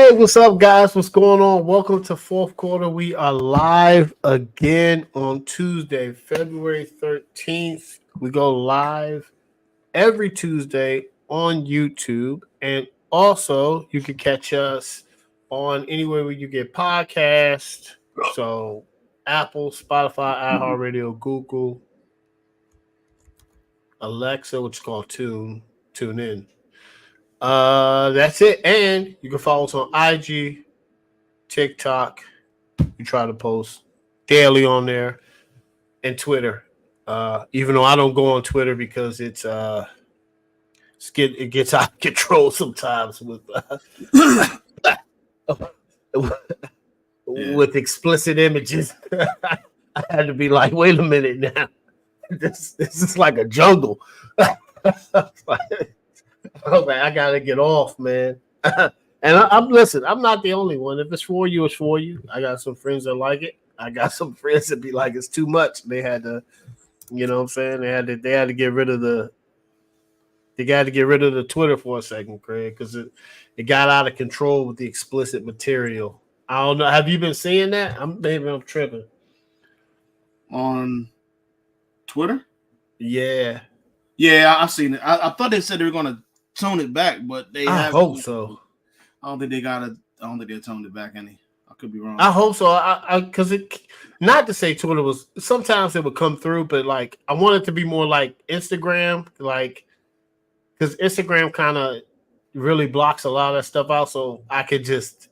Hey, what's up, guys? What's going on? Welcome to fourth quarter. We are live again on Tuesday, February 13th. We go live every Tuesday on YouTube. And also, you can catch us on anywhere where you get podcasts. So, Apple, Spotify, iHeartRadio, Google, Alexa, which is called Tune in. That's it. And you can follow us on IG, TikTok. We try to post daily on there, and Twitter. Even though I don't go on Twitter because it gets out of control sometimes with with explicit images. I had to be like, wait a minute now. This is like a jungle. Oh man, I gotta get off, man. And I'm listen. I'm not the only one. If it's for you, it's for you. I got some friends that like it. I got some friends that be like, it's too much. They had to, you know what I'm saying? They had to get rid of the. They got to get rid of the Twitter for a second, Craig, because it got out of control with the explicit material. I don't know. Have you been seeing that? Maybe I'm tripping. On Twitter? Yeah. Yeah, I've seen it. I thought they said they were going to tone it back, but they I hope so. I don't think they toned it back any. I could be wrong. I hope so. I because it, not to say Twitter was, sometimes it would come through, but like I want it to be more like Instagram, like because Instagram kind of really blocks a lot of that stuff out. So I could just,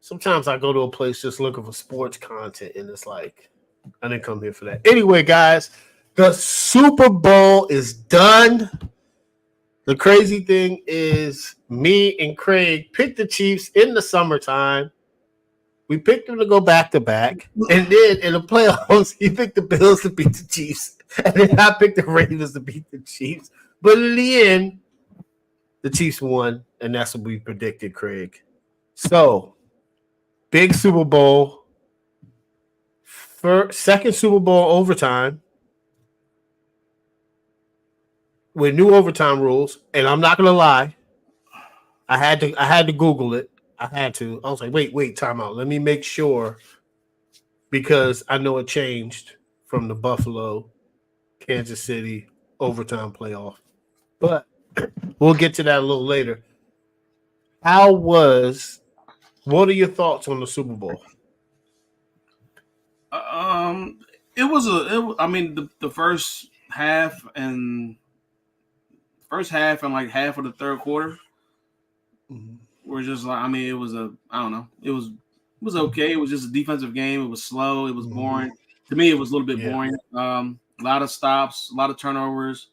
sometimes I go to a place just looking for sports content, and it's like I didn't come here for that. Anyway, guys, the Super Bowl is done. The crazy thing is me and Craig picked the Chiefs in the summertime. We picked them to go back-to-back. And then in the playoffs, he picked the Bills to beat the Chiefs. And then I picked the Ravens to beat the Chiefs. But in the end, the Chiefs won, and that's what we predicted, Craig. So, big Super Bowl. Second Super Bowl overtime. With new overtime rules, and I'm not gonna lie, I had to Google it. I was like, wait, time out. Let me make sure, because I know it changed from the Buffalo, Kansas City overtime playoff. But we'll get to that a little later. What are your thoughts on the Super Bowl? The first half and like half of the third quarter were just like, it was it was okay. It was just a defensive game. It was slow. It was boring. To me, it was a little bit boring. A lot of stops, a lot of turnovers.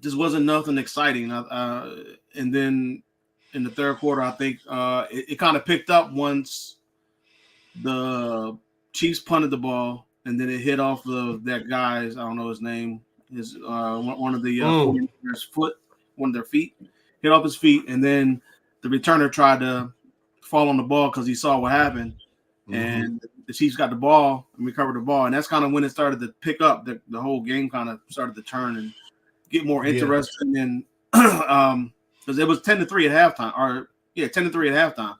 Just wasn't nothing exciting. And then in the third quarter, I think it kind of picked up once the Chiefs punted the ball, and then it hit off of that guy's, I don't know his name, his one of the 49ers' foot, one of their feet, hit off his feet, and then the returner tried to fall on the ball because he saw what happened, and the Chiefs got the ball and recovered the ball, and that's kind of when it started to pick up. The whole game kind of started to turn and get more interesting, and because it was 10-3 at halftime, 10-3 at halftime.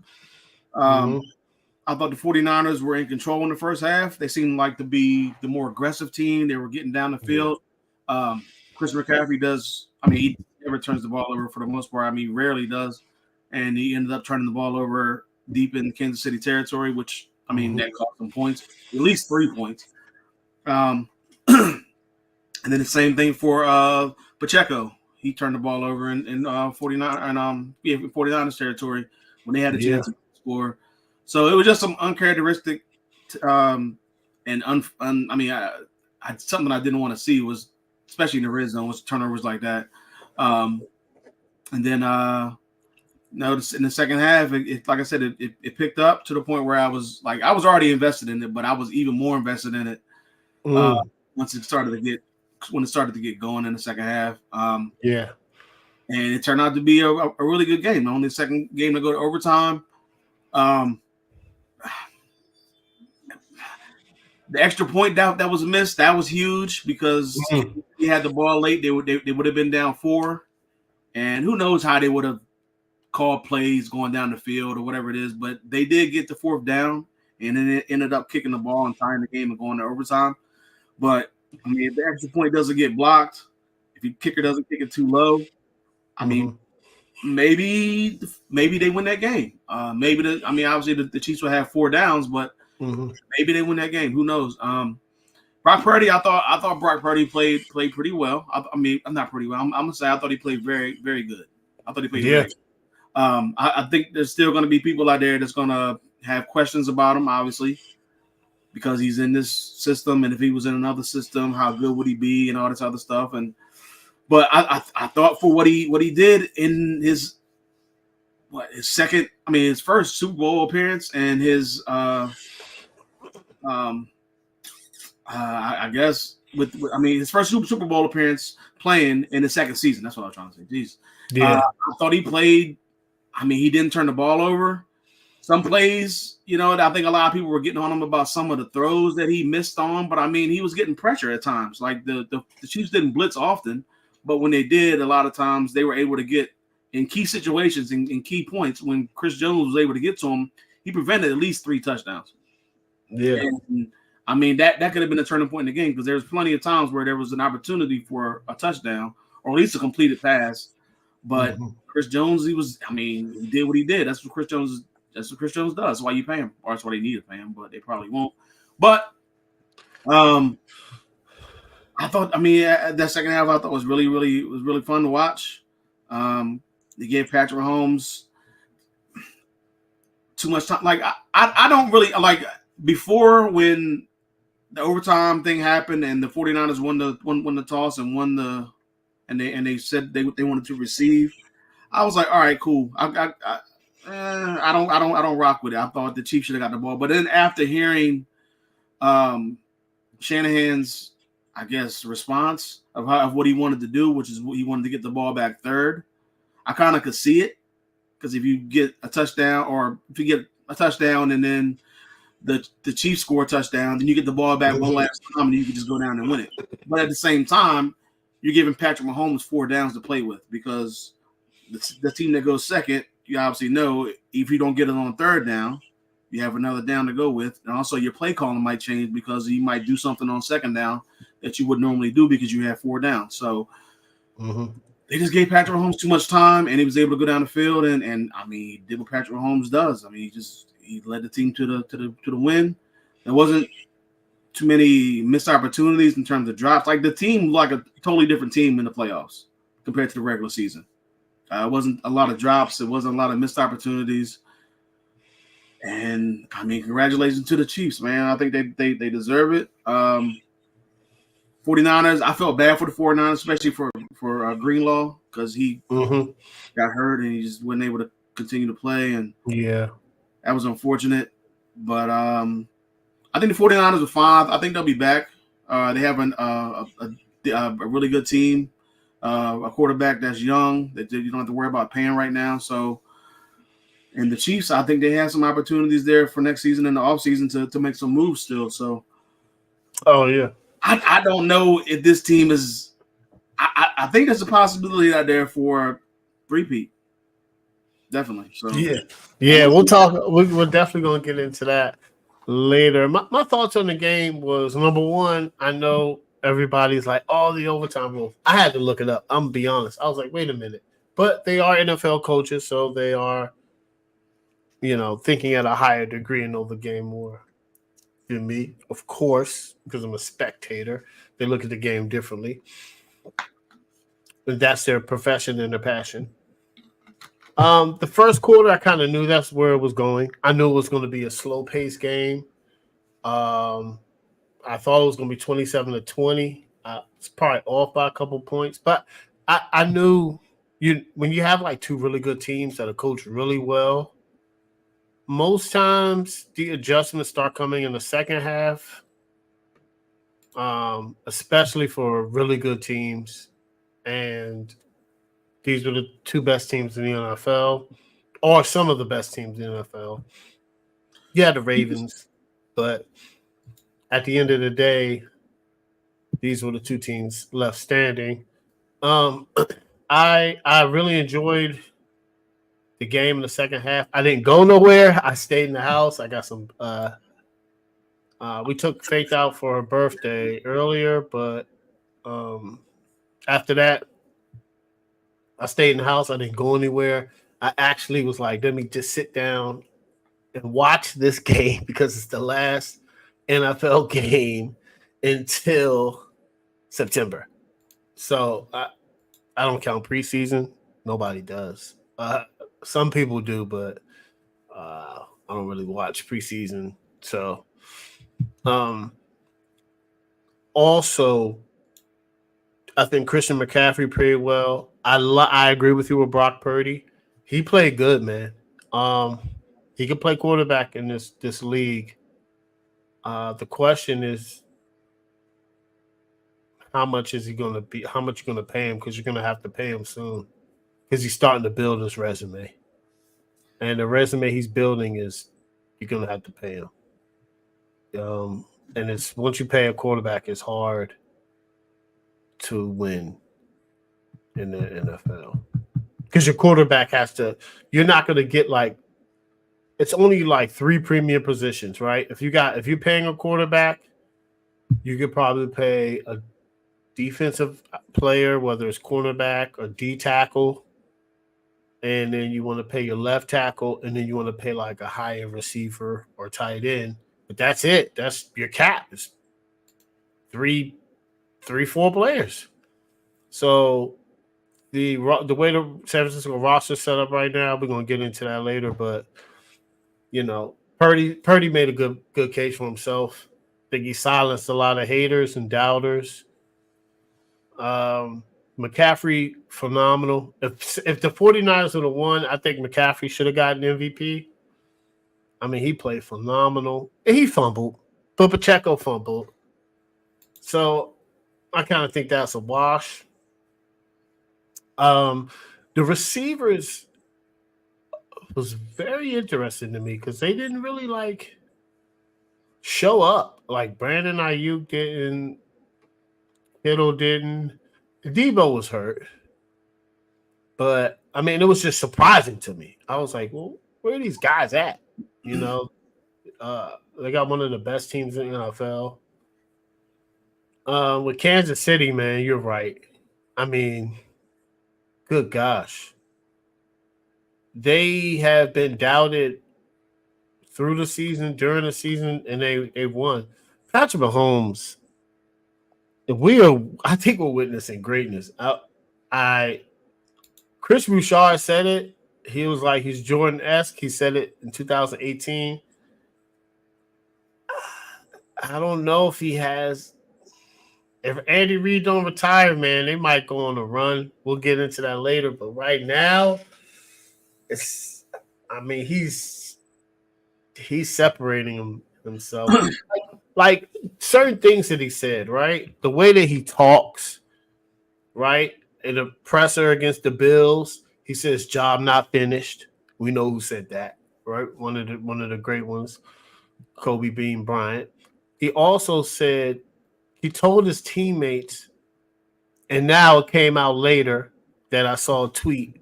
I thought the 49ers were in control in the first half. They seemed like to be the more aggressive team. They were getting down the field. Chris McCaffrey does. He never turns the ball over for the most part. Rarely does. And he ended up turning the ball over deep in Kansas City territory, which, that cost them points, at least 3 points. And then the same thing for Pacheco. He turned the ball over in 49ers territory when they had a chance to score. So it was just some uncharacteristic, something I didn't want to see was, especially in the red zone, was turnovers like that. And then notice in the second half, like I said, it picked up to the point where I was already invested in it, but I was even more invested in it once it started to get going in the second half. And it turned out to be a really good game. Only the second game to go to overtime. The extra point that was missed, that was huge because if he had the ball late, they would have been down 4, and who knows how they would have called plays going down the field or whatever it is, but they did get the fourth down, and then it ended up kicking the ball and tying the game and going to overtime. But I mean, if the extra point doesn't get blocked, if the kicker doesn't kick it too low, I mean, maybe they win that game. Obviously the Chiefs will have 4 downs, but maybe they win that game. Who knows? Brock Purdy, I thought Brock Purdy played pretty well. I'm not pretty well. I'm gonna say I thought he played very, very good. I thought he played very good. I think there's still going to be people out there that's going to have questions about him, obviously, because he's in this system, and if he was in another system, how good would he be, and all this other stuff. But I thought for what he did in his first Super Bowl appearance and his I guess his first Super Bowl appearance playing in the second season. That's what I was trying to say. Jeez. Yeah. I thought he played. He didn't turn the ball over. Some plays, I think a lot of people were getting on him about some of the throws that he missed on, but he was getting pressure at times. Like the Chiefs didn't blitz often, but when they did, a lot of times they were able to get in key situations and in key points. When Chris Jones was able to get to him, he prevented at least 3 touchdowns. Yeah. And, that could have been a turning point in the game, because there's plenty of times where there was an opportunity for a touchdown or at least a completed pass. But Chris Jones, he did what he did. That's what Chris Jones does. That's why you pay him, or that's why they need to pay him, but they probably won't. But I thought, that second half I thought was really fun to watch. They gave Patrick Mahomes too much time. Like I don't really like before, when the overtime thing happened and the 49ers won the toss and they said they wanted to receive. I was like, all right, cool. I don't rock with it. I thought the Chiefs should have got the ball. But then after hearing Shanahan's, I guess, response of what he wanted to do, which is he wanted to get the ball back third, I kind of could see it. Because if you get a touchdown, or if you get a touchdown and then the Chiefs score a touchdown, then you get the ball back one last time and you can just go down and win it. But at the same time, you're giving Patrick Mahomes 4 downs to play with, because the team that goes second, you obviously know if you don't get it on third down, you have another down to go with. And also your play calling might change, because you might do something on second down that you would normally do because you have 4 downs. So they just gave Patrick Mahomes too much time, and he was able to go down the field and he did what Patrick Mahomes does. He led the team to the win. There wasn't too many missed opportunities in terms of drops. Like, the team, like a totally different team in the playoffs compared to the regular season. It wasn't a lot of drops. It wasn't a lot of missed opportunities. And congratulations to the Chiefs, man. I think they deserve it. 49ers, I felt bad for the 49ers, especially for Greenlaw, because he got hurt and he just wasn't able to continue to play. And that was unfortunate. But I think the 49ers are fine. I think they'll be back. They have a really good team, a quarterback that's young that you don't have to worry about paying right now. So, and the Chiefs, I think they have some opportunities there for next season and the offseason to make some moves still. So, I don't know if this team is. I think there's a possibility out there for repeat. Definitely. So we'll talk. We're definitely going to get into that later. My thoughts on the game was, number one, I know everybody's like, oh, the overtime rule. I had to look it up. I'm gonna be honest. I was like, wait a minute. But they are NFL coaches, so they are, thinking at a higher degree and know the game more than me, of course, because I'm a spectator. They look at the game differently. And that's their profession and their passion. The first quarter, I kind of knew that's where it was going. I knew it was going to be a slow-paced game. I thought it was going to be 27-20. It's probably off by a couple points, but I knew when you have like 2 really good teams that are coached really well, most times the adjustments start coming in the second half, especially for really good teams. And these were the 2 best teams in the NFL, or some of the best teams in the NFL. Yeah, the Ravens, but at the end of the day, these were the 2 teams left standing. I really enjoyed the game in the second half. I didn't go nowhere. I stayed in the house. I got some. We took Faith out for her birthday earlier, but after that, I stayed in the house. I didn't go anywhere. I actually was like, let me just sit down and watch this game because it's the last NFL game until September. So I don't count preseason. Nobody does. Some people do, but I don't really watch preseason. So, also, I think Christian McCaffrey played well. I agree with you with Brock Purdy. He played good, man. He could play quarterback in this league. The question is, how much is he going to be? How much you going to pay him? Because you're going to have to pay him soon. Because he's starting to build his resume, and the resume he's building is you're going to have to pay him. And it's once you pay a quarterback, it's hard to win in the NFL because your quarterback has to. You're not going to get like. It's only like 3 premium positions, right? If you're paying a quarterback, you could probably pay a defensive player, whether it's cornerback or D tackle, and then you want to pay your left tackle, and then you want to pay like a high-end receiver or tight end. But that's it. That's your cap. It's 4 players. So the way the San Francisco roster is set up right now, we're gonna get into that later, but Purdy made a good case for himself. I think he silenced a lot of haters and doubters. McCaffrey, phenomenal. If the 49ers would have won, I think McCaffrey should have gotten MVP. I mean, he played phenomenal. He fumbled, but Pacheco fumbled. So I kind of think that's a wash. The receivers was very interesting to me because they didn't really like show up. Like Brandon Ayuk didn't, Kittle didn't, Debo was hurt. But I mean, it was just surprising to me. I was like, well, where are these guys at? They got one of the best teams in the NFL. With Kansas City, man, you're right. I mean, good gosh. They have been doubted through the season, during the season, and they won. Patrick Mahomes, I think we're witnessing greatness. Chris Bouchard said it. He was like, he's Jordan-esque. He said it in 2018. I don't know if he has. If Andy Reid don't retire, man, they might go on a run. We'll get into that later. But right now, he's separating himself. like certain things that he said, right? The way that he talks, right? In a presser against the Bills, he says, "Job not finished." We know who said that, right? One of the great ones, Kobe Bean Bryant. He also said he told his teammates, and now it came out later that I saw a tweet,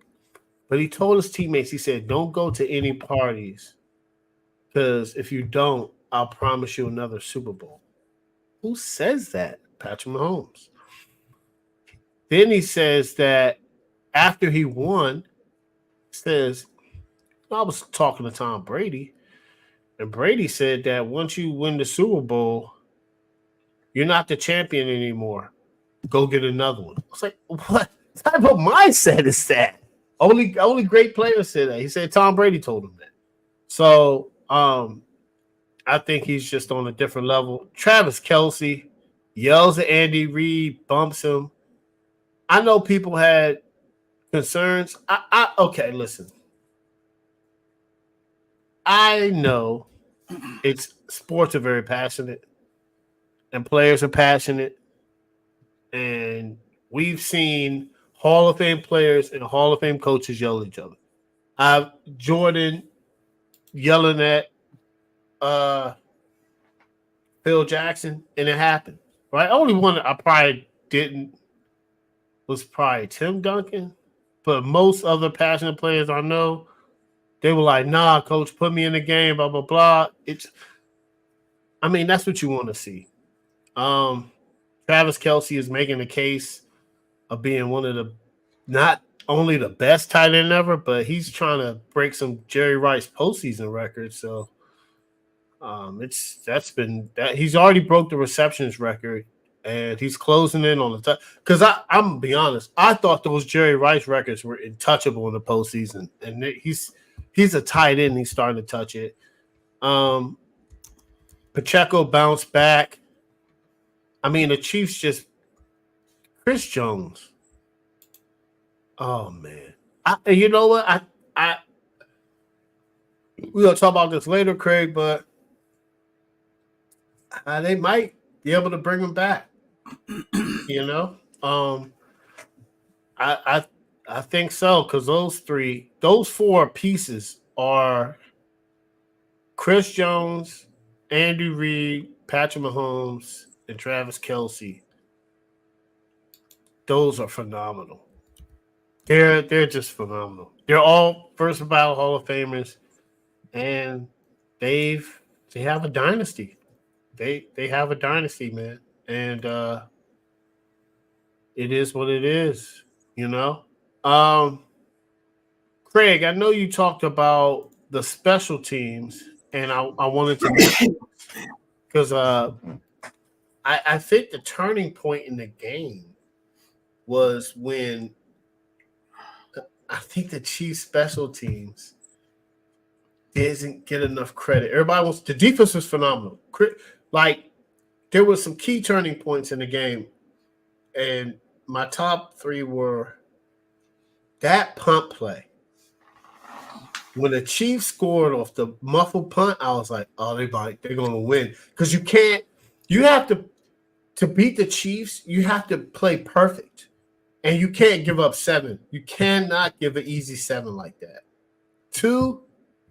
but he told his teammates, he said, "Don't go to any parties because if you don't, I'll promise you another Super Bowl." Who says that? Patrick Mahomes. Then he says that after he won, says, I was talking to Tom Brady, and Brady said that once you win the Super Bowl, you're not the champion anymore. Go get another one. I was like, what type of mindset is that? Only great players said that. He said Tom Brady told him that. So I think he's just on a different level. Travis Kelce yells at Andy Reid, bumps him. I know people had concerns. Okay, listen. I know sports are very passionate and players are passionate. And we've seen Hall of Fame players and Hall of Fame coaches yell at each other. Jordan yelling at Phil Jackson, and it happened. Right? Only one I probably didn't was probably Tim Duncan, but most other passionate players I know They were like, "Nah, coach, put me in the game." Blah blah blah. I mean, that's what you want to see. Travis Kelce is making the case of being one of the not only the best tight end ever, but he's trying to break some Jerry Rice postseason records. So that's been that he's already broke the receptions record, and he's closing in on the touch. Because I'm gonna be honest, I thought those Jerry Rice records were untouchable in the postseason, and he's a tight end. He's starting to touch it. Pacheco bounced back. I mean, the Chiefs just Chris Jones. Oh man, you know what? I we're gonna talk about this later, Craig, but they might be able to bring him back. You know, I think so because those four pieces are Chris Jones, Andy Reid, Patrick Mahomes, and Travis Kelce. Those are phenomenal. They're just phenomenal. They're all first ballot Hall of Famers, and they have a dynasty. They have a dynasty, man, and it is what it is. You know, Craig. I know you talked about the special teams, and I wanted to because I think the turning point in the game was when I think the Chiefs special teams doesn't get enough credit. Everybody wants the defense was phenomenal. Like there were some key turning points in the game, and my top three were that punt play. When the Chiefs scored off the muffled punt, I was like, "Oh, they're going to win." Because you have to beat the Chiefs, you have to play perfect. And you can't give up 7. You cannot give an easy 7 like that. 2,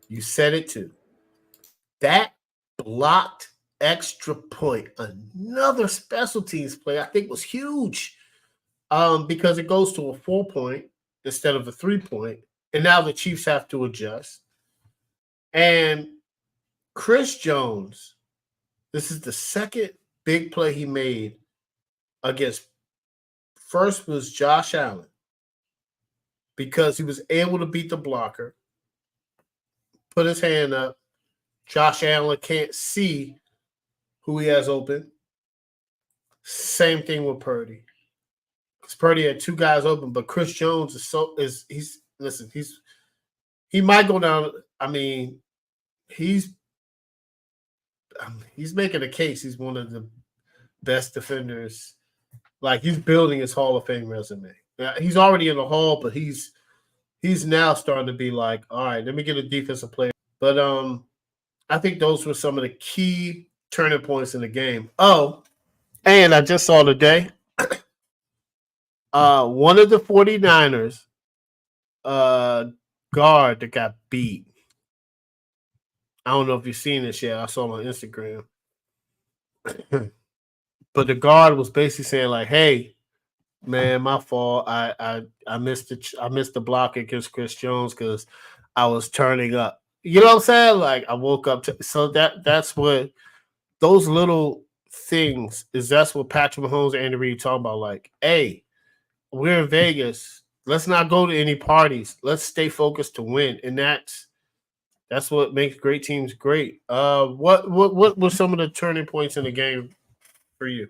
you said it too. That blocked extra point, another special teams play, I think was huge because it goes to a 4-point instead of a 3-point. And now the Chiefs have to adjust. And Chris Jones, this is the second big play he made against. First was Josh Allen because he was able to beat the blocker, put his hand up. Josh Allen can't see who he has open. Same thing with Purdy. Because Purdy had 2 guys open, but Chris Jones he might go down. I mean, he's making a case. He's one of the best defenders. Like he's building his Hall of Fame resume. He's already in the Hall, but he's now starting to be like, all right, let me get a defensive player. But I think those were some of the key turning points in the game. Oh, and I just saw today, one of the 49ers guard that got beat. I don't know if you've seen this yet. I saw it on Instagram. But the guard was basically saying like, "Hey, man, my fault. I missed the block against Chris Jones because I was turning up." You know what I'm saying? Like I woke up to so that's what those little things is. That's what Patrick Mahomes and Andy Reid talking about. Like, hey, we're in Vegas. Let's not go to any parties. Let's stay focused to win, and that's what makes great teams great. What were some of the turning points in the game for you?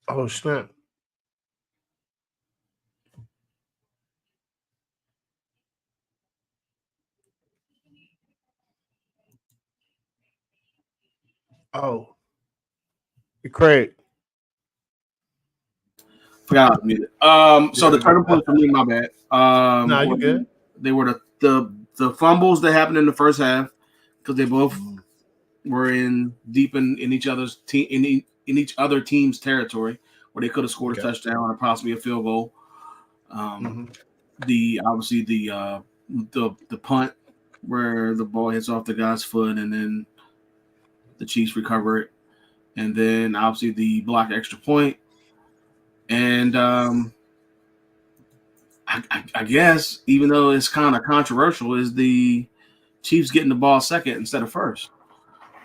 Oh snap! Oh, Craig. Forgot how to mute it. So the turning point for me, my bad. No, you good. They were the fumbles that happened in the first half because they both were deep in each other's team in each other team's territory where they could have scored a touchdown or possibly a field goal. The punt where the ball hits off the guy's foot, and then the Chiefs recover it, and then obviously the blocked extra point. And I guess, even though it's kind of controversial, is the Chiefs getting the ball second instead of first.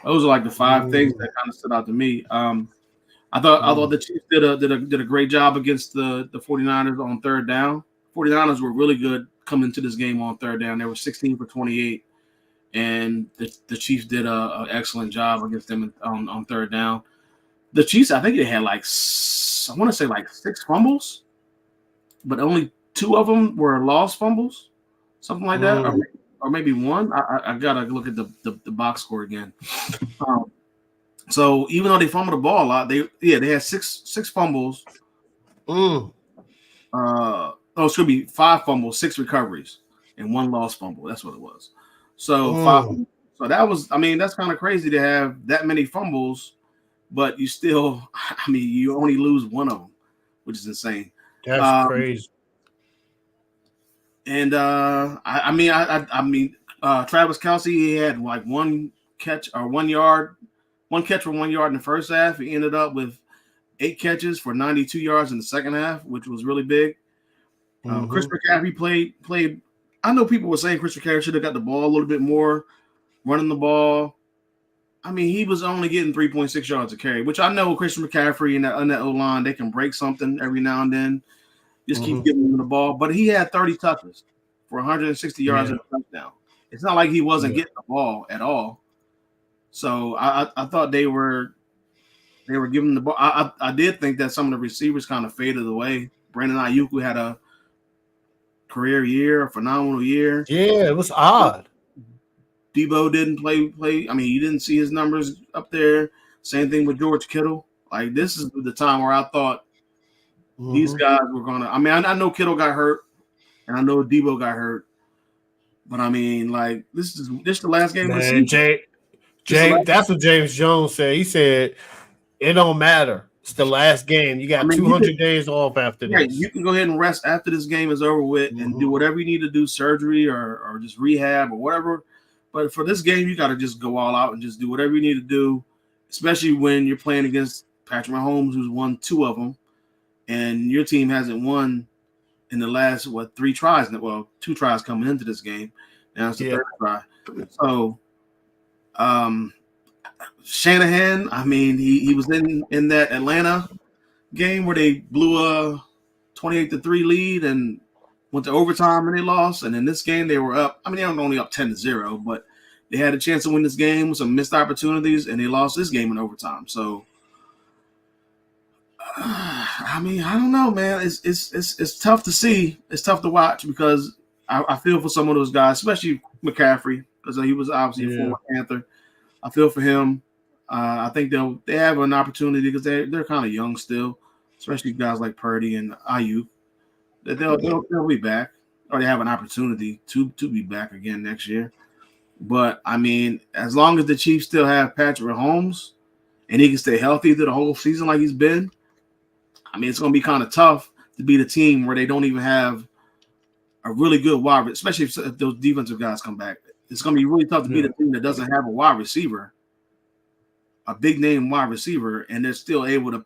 Those are like the five things that kind of stood out to me. I thought the Chiefs did a great job against the 49ers on third down. 49ers were really good coming into this game on third down. They were 16 for 28, and the Chiefs did an excellent job against them on third down. The Chiefs, I think they had I want to say 6 fumbles, but only 2 of them were lost fumbles, something like that, or maybe 1. I gotta look at the box score again. So even though they fumbled the ball a lot, they had 6 fumbles. It should be 5 fumbles, 6 recoveries, and 1 lost fumble. That's what it was. So 5. So that was, that's kind of crazy to have that many fumbles, but you still, you only lose 1 of them, which is insane. That's crazy. And Travis Kelce, he had 1 catch or 1 yard, 1 catch for 1 yard in the first half. He ended up with 8 catches for 92 yards in the second half, which was really big. Chris McCaffrey played. I know people were saying Chris McCaffrey should have got the ball a little bit more, running the ball. He was only getting 3.6 yards a carry, which I know Christian McCaffrey and that O-line, they can break something every now and then. Just keep giving him the ball. But he had 30 touches for 160 yards and a touchdown. It's not like he wasn't getting the ball at all. So I thought they were giving the ball. I did think that some of the receivers kind of faded away. Brandon Ayuk had a career year, a phenomenal year. Yeah, it was odd. Debo didn't play. You didn't see his numbers up there. Same thing with George Kittle. This is the time where I thought these guys were gonna. I know Kittle got hurt, and I know Debo got hurt, but this is the last game of the season. That's what James Jones said. He said it don't matter. It's the last game. You got 200 days off after this. Right, you can go ahead and rest after this game is over with and do whatever you need to do, surgery or just rehab or whatever. But for this game, you got to just go all out and just do whatever you need to do, especially when you're playing against Partrick Mahomes, who's won 2 of them, and your team hasn't won in the last, 3 tries? Well, 2 tries coming into this game. Now it's the 3rd try. So, Shanahan, he was in that Atlanta game where they blew a 28-3 lead and went to overtime and they lost. And in this game, they were up. They were only up 10-0, but they had a chance to win this game with some missed opportunities, and they lost this game in overtime. So, I don't know, man. It's tough to see. It's tough to watch because I feel for some of those guys, especially McCaffrey, because he was obviously a former Panther. I feel for him. I think they have an opportunity because they're kind of young still, especially guys like Purdy and Ayuk. They'll be back, or they have an opportunity to be back again next year. But as long as the Chiefs still have Patrick Mahomes and he can stay healthy through the whole season like he's been, it's going to be kind of tough to beat a team where they don't even have a really good wide, especially if those defensive guys come back. It's going to be really tough to beat a team that doesn't have a wide receiver, a big name wide receiver, and they're still able to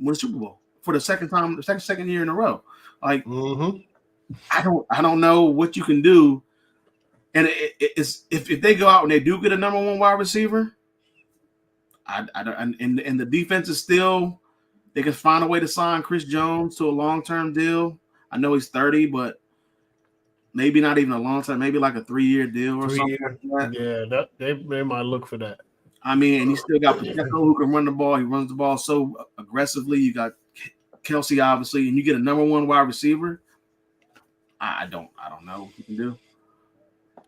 win a Super Bowl for the second year in a row. I don't know what you can do, and it's if they go out and they do get a number 1 wide receiver, and the defense is still, they can find a way to sign Chris Jones to a long-term deal. I know he's 30, but maybe not even a long time, maybe like a 3-year deal or something like that. Yeah, they might look for that. And you still got Pacheco who can run the ball. He runs the ball so aggressively. You got Kelce, obviously, and you get a number 1 wide receiver. I don't know what you can do.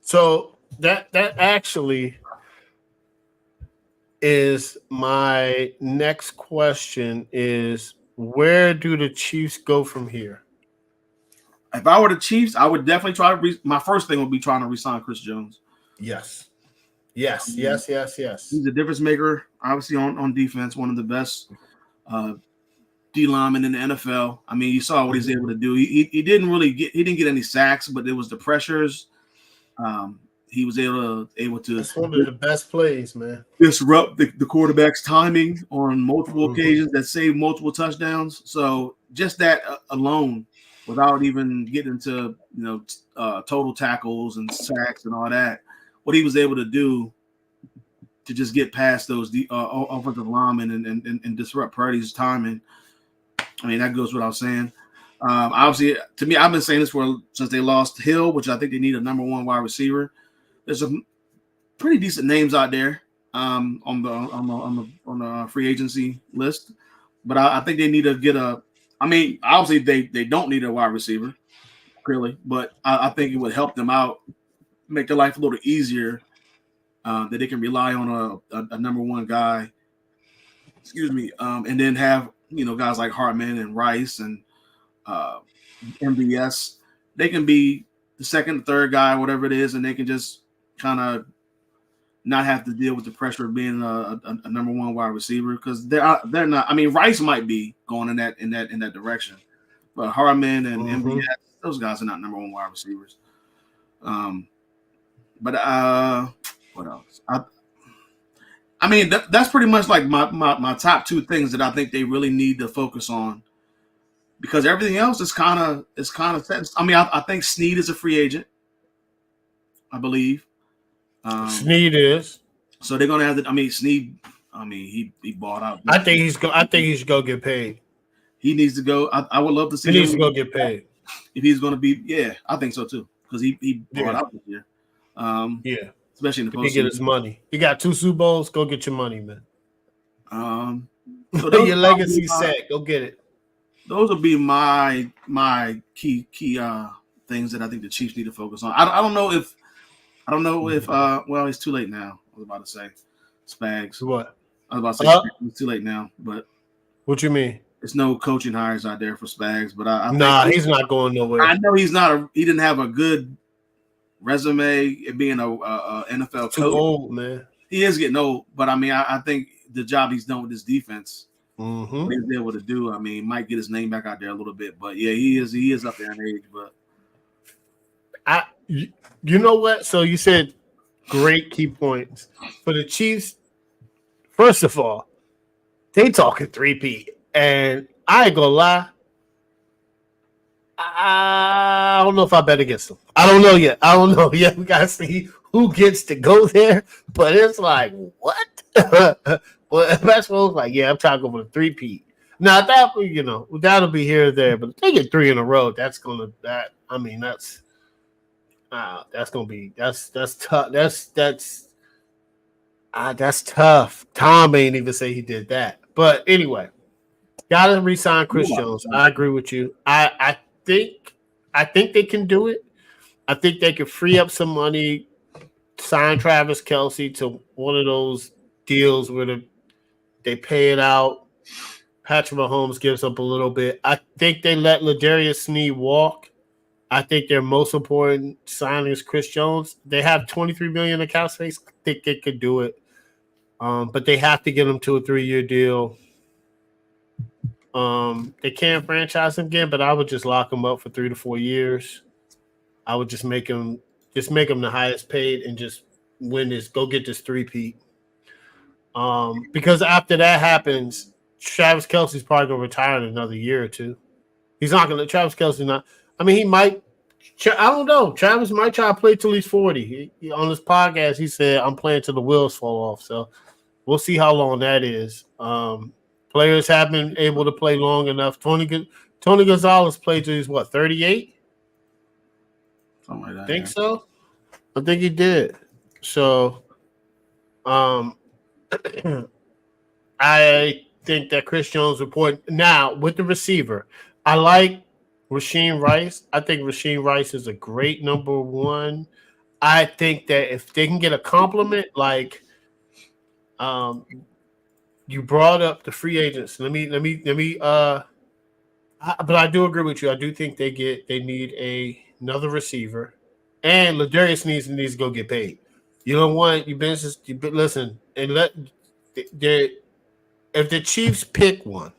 So that actually is my next question: is where do the Chiefs go from here? If I were the Chiefs, I would definitely try to. My first thing would be trying to re-sign Chris Jones. Yes. He's a difference maker, obviously on defense, one of the best D linemen in the NFL. You saw what he's able to do. He didn't get any sacks, but it was the pressures. he was able to. That's one of the best plays, man. Disrupt the quarterback's timing on multiple occasions that saved multiple touchdowns. So just that alone, without even getting into total tackles and sacks and all that, what he was able to do to just get past those offensive linemen and disrupt Purdy's timing. I mean, that goes without saying. Obviously, to me, I've been saying this since they lost Hill, which I think they need a number one wide receiver. There's some pretty decent names out there on the free agency list, but I think they need to get a. I mean, obviously they don't need a wide receiver, clearly, but I think it would help them out, make their life a little easier, that they can rely on a number one guy. Excuse me, and then have guys like Hartman and Rice and MVS. They can be the second, third guy, whatever it is, and they can just kind of not have to deal with the pressure of being a number one wide receiver, because they're not. I mean, Rice might be going in that direction, but Hartman and MVS, those guys are not number one wide receivers. But what else? I mean, that's pretty much like my top two things that I think they really need to focus on, because everything else is kind of set. I mean, I think Snead is a free agent, I believe. Snead is. So they're gonna have to. I mean, Snead. I mean, he bought out. I think he should go get paid. He needs to go. I would love to see. He needs to go get paid. If he's going to be, yeah, I think so too, because he bought out this year. Yeah, especially in the postseason. He get his money. He got 2 Super Bowls. Go get your money, man. So your legacy set. Go get it. Those will be my key things that I think the Chiefs need to focus on. I don't know if well, it's too late now. I was about to say Spags. What? I was about to say it's too late now, but what you mean? There's no coaching hires out there for Spags, but he's not going nowhere. I know he didn't have a good resume being a NFL coach. Too old, man. He is getting old, but I mean, I think the job he's done with this defense, what he's able to do. I mean, might get his name back out there a little bit, but yeah, he is up there in age. But you know what? So you said great key points for the Chiefs. First of all, they talking 3P, and I ain't gonna lie. I don't know if I bet against them. I don't know yet. We gotta see who gets to go there. But it's like, what? Well, that's what I was like. Yeah, I'm trying to go for the 3P. Now that'll be here or there. But if they get 3 in a row, that's tough. That's tough. Tom ain't even say he did that. But anyway, gotta re-sign Chris Jones. I agree with you. I think they can do it. I think they can free up some money, sign Travis Kelce to one of those deals where they pay it out. Partrick Mahomes gives up a little bit. I think they let Ladarius Sneed walk. I think their most important signing is Chris Jones. They have $23 million in cap space. I think they could do it. But they have to get him to a 3-year deal. They can't franchise him again, but I would just lock him up for 3 to 4 years. I would just make him the highest paid and just win this. Go get this 3-peat. Because after that happens, Travis Kelce's probably gonna retire in another year or two. He's not gonna. Travis Kelce not. I mean, he might. I don't know. Travis might try to play till he's 40. He on his podcast, he said, "I'm playing till the wheels fall off." So we'll see how long that is. Players have been able to play long enough. Tony Gonzalez played till he's 38? Something like that. I think so. I think he did. So, I think that Chris Jones report now with the receiver. I like Rasheem Rice. I think Rasheem Rice is a great number one. I think that if they can get a compliment, like you brought up the free agents. Let me but I do agree with you. I do think they need another receiver, and Ladarius needs to go get paid. You don't want listen and if the Chiefs pick one,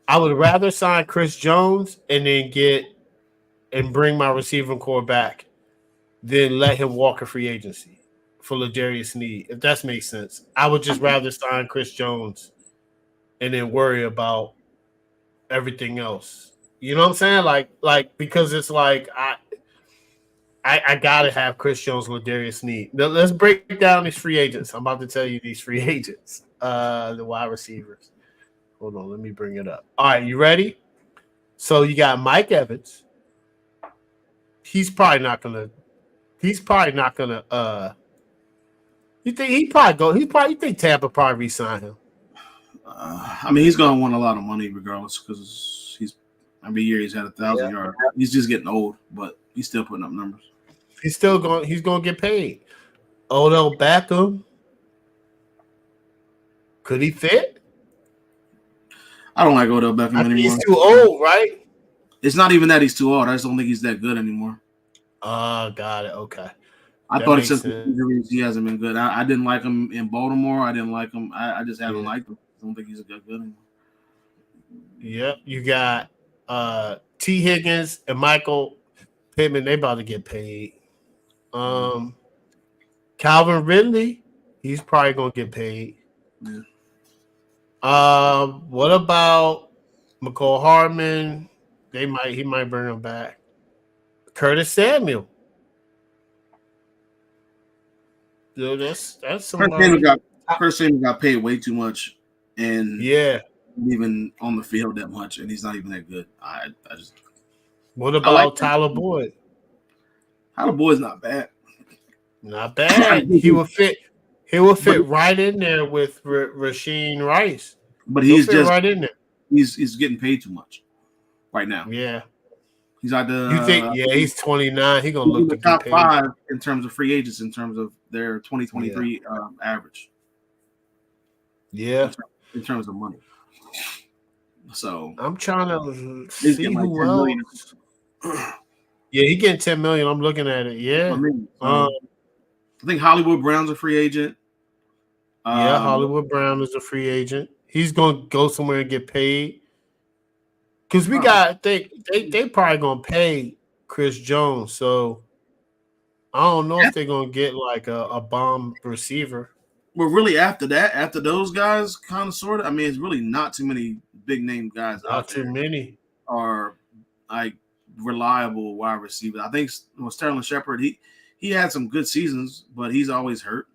I would rather sign Chris Jones and then bring my receiving core back than let him walk a free agency for Ladarius Sneed. If that makes sense, I would just rather sign Chris Jones and then worry about everything else. You know what I'm saying? Like because it's like I gotta have Chris Jones, Ladarius Sneed. Now, let's break down these free agents. I'm about to tell you these free agents, the wide receivers. Hold on, let me bring it up. All right, you ready? So you got Mike Evans. He's probably not gonna. You think he probably go? You think Tampa probably re-sign him? I mean, he's going to want a lot of money regardless because he's every year he's had 1,000 yards. He's just getting old, but he's still putting up numbers. He's going to get paid. Odell Beckham, could he fit? I don't like Odell Beckham anymore. He's too old, right? It's not even that he's too old. I just don't think he's that good anymore. Got it. Okay. I thought since the injuries, he hasn't been good. I didn't like him in Baltimore. I didn't like him. I just haven't liked him. I don't think he's a good anymore. Yep. You got T. Higgins and Michael Pittman. They about to get paid. Calvin Ridley, he's probably gonna get paid. Yeah. What about McCall Hardman? He might bring him back. Curtis Samuel. Dude, that's somebody. Curtis Samuel got paid way too much, and even on the field that much, and he's not even that good. I just. What about Tyler Boyd? Tyler Boyd's not bad. Not bad. He will fit. He will fit right in there with Rasheen Rice. But he's just right in there. He's getting paid too much right now. Yeah. He's like the. You think? He's 29. He's gonna look the top 5 in terms of free agents in terms of their 2023 average. Yeah. In terms of money. So I'm trying to see who else. Yeah, he getting $10 million. I'm looking at it. Yeah. I think Hollywood Brown's a free agent. Hollywood Brown is a free agent. He's gonna go somewhere and get paid. Because we got they probably gonna pay Chris Jones. So I don't know if they're gonna get like a bomb receiver. Well, really, after those guys, kind of sort of. I mean, it's really not too many big name guys. Not too many are like reliable wide receivers. I think Sterling Shepard. He had some good seasons, but he's always hurt.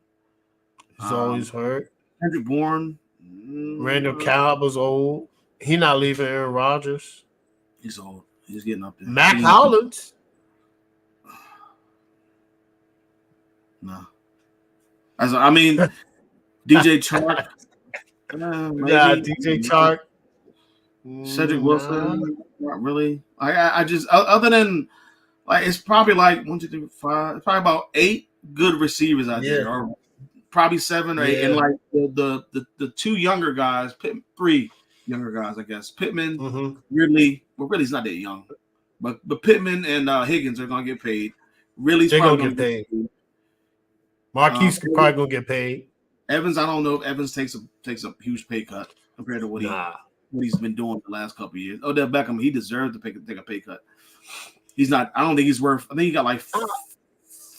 Kendrick Bourne. Randall Cobb was old. He not leaving Aaron Rodgers. He's old. He's getting up there. Mac Hollins. No. I mean, DJ Chark. DJ Chark. Cedric Wilson. Not really. I just other than like it's probably like 1, 2, 3, 5. It's probably about 8 good receivers out there, or probably 7 or 8, and like the 2 younger guys, 3 younger guys, I guess. Pittman, Ridley. Well, Ridley's not that young, but Pittman and Higgins are gonna get paid. Ridley's probably gonna get paid. Marquise probably gonna get paid. Evans, I don't know if Evans takes a huge pay cut compared to what he's been doing the last couple of years. Odell Beckham, he deserved to take a pay cut. He's not. I don't think he's worth. I think he got like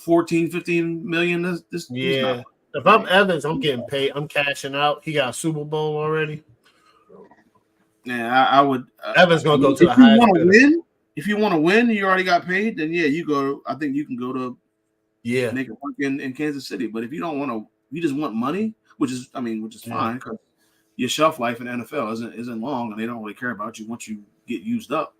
14, 15 million. This yeah. If I'm Evans, I'm getting paid. I'm cashing out. He got a Super Bowl already. Yeah, I would. Evans gonna go to the highest. If you want to win, you already got paid. Then you go. I think you can go to make it work in Kansas City. But if you don't want to, you just want money, which is fine because your shelf life in the NFL isn't long, and they don't really care about you once you get used up.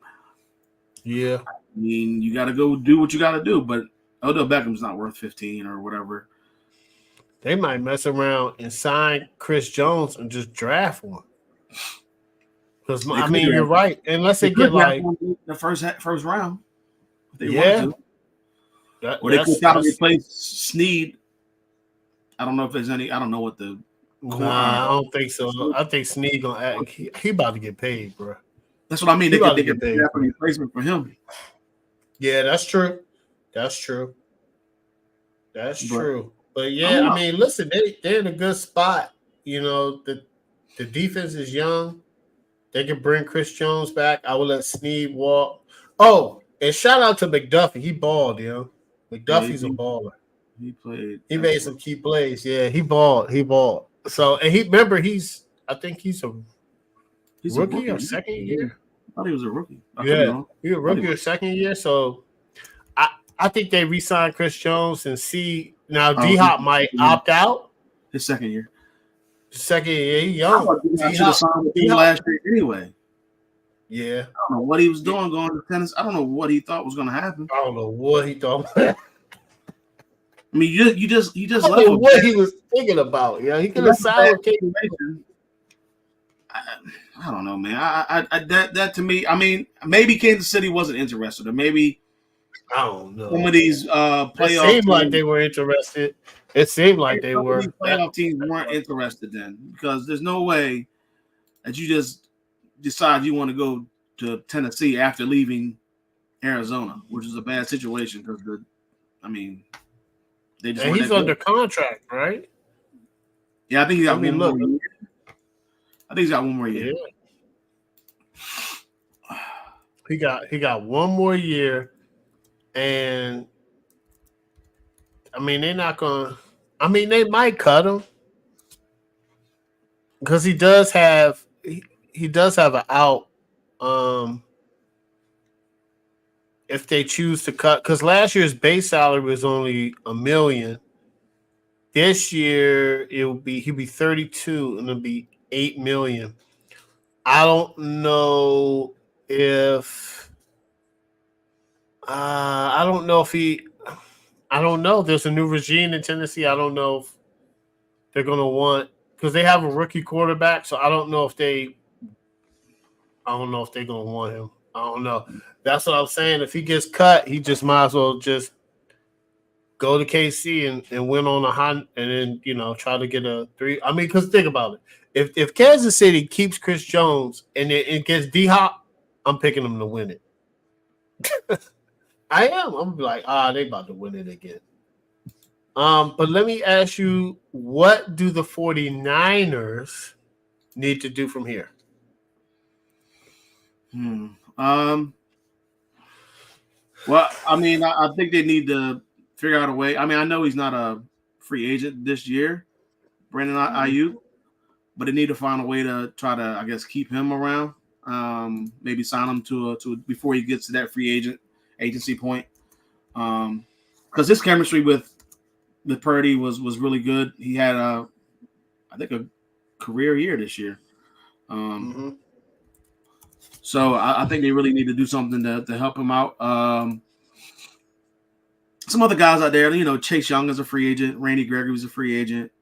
Yeah, I mean, you got to go do what you got to do. But Odell Beckham's not worth 15 or whatever. They might mess around and sign Chris Jones and just draft one. Because I mean, you're right. Unless they get like the first round. They want to. Or they could probably replace Sneed. I don't know if there's any. I don't know what the. I don't think so. I think Sneed gonna act. He about to get paid, bro. That's what I mean. They could get paid for replacement for him. Yeah, that's true. That's true. But yeah, I mean, listen, they're in a good spot. You know, the defense is young. They can bring Chris Jones back. I will let Sneed walk. Oh, and shout out to McDuffie. He balled, yo. McDuffie's a baller. He played. He made some key plays. Yeah, he balled. So, and I think he's a rookie or second year. I thought he was a rookie. He's a rookie or second year. So, I think they re-signed Chris Jones and see now D-Hop might opt out. His second year. Second year, he's young. He should have signed with him last year anyway. Yeah. I don't know what he was doing going to tennis. I don't know what he thought was going to happen. I don't know what he thought. I mean, you just I don't know what he was thinking about. Yeah, he could have signed with KD. I don't know, man. That to me, I mean, maybe Kansas City wasn't interested, or maybe I don't know. some of these playoff it seemed teams, like they were interested. It seemed like they were. These playoff teams weren't interested then, because there's no way that you just decide you want to go to Tennessee after leaving Arizona, which is a bad situation because they just. And he's under contract, right? Yeah, I think he's got one more year. I think he's got one more year. Yeah. He got one more year, and I mean they're not gonna. I mean they might cut him because he does have an out. If they choose to cut, because last year's base salary was only $1 million. This year he'll be 32 and it'll be $8 million. I don't know if I don't know. There's a new regime in Tennessee. I don't know if they're gonna want, because they have a rookie quarterback, so I don't know if they're gonna want him. I don't know. That's what I'm saying. If he gets cut, he just might as well just go to KC and win on a high, and then try to get a 3. I mean, because think about it. If Kansas City keeps Chris Jones and it gets D-Hop, I'm picking them to win it. I am. I'm like, they about to win it again. But let me ask you, what do the 49ers need to do from here? Well, I mean, I think they need to figure out a way. I mean, I know he's not a free agent this year, Brandon Ayuk, but they need to find a way to try to, I guess, keep him around. Maybe sign him to before he gets to that free agency point. Because his chemistry with Purdy was really good. He had I think a career year this year. So I think they really need to do something to help him out. Some other guys out there, Chase Young is a free agent. Randy Gregory's a free agent.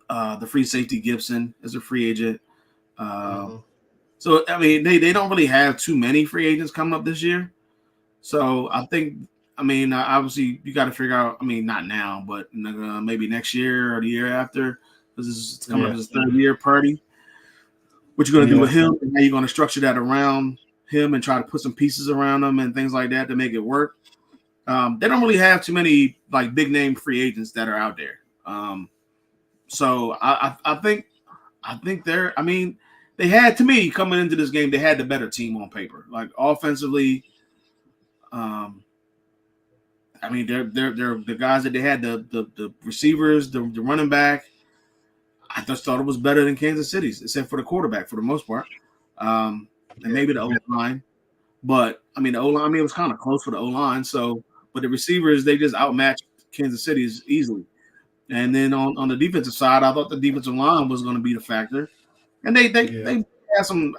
The free safety Gibson is a free agent. So, I mean, they don't really have too many free agents coming up this year. So I think, obviously you got to figure out, not now, but maybe next year or the year after, because it's coming up as a third-year party. What you're going to do with him, and how you're going to structure that around him and try to put some pieces around him and things like that to make it work. They don't really have too many like big name free agents that are out there. So I think they're. They had, to me, coming into this game, they had the better team on paper. Like offensively, they're the guys that they had, the receivers, the running back. I just thought it was better than Kansas City's, except for the quarterback for the most part, and maybe the O-line. But the O-line, it was kind of close for the O-line. So, but the receivers, they just outmatched Kansas City's easily. And then on the defensive side, I thought the defensive line was going to be the factor. And they had some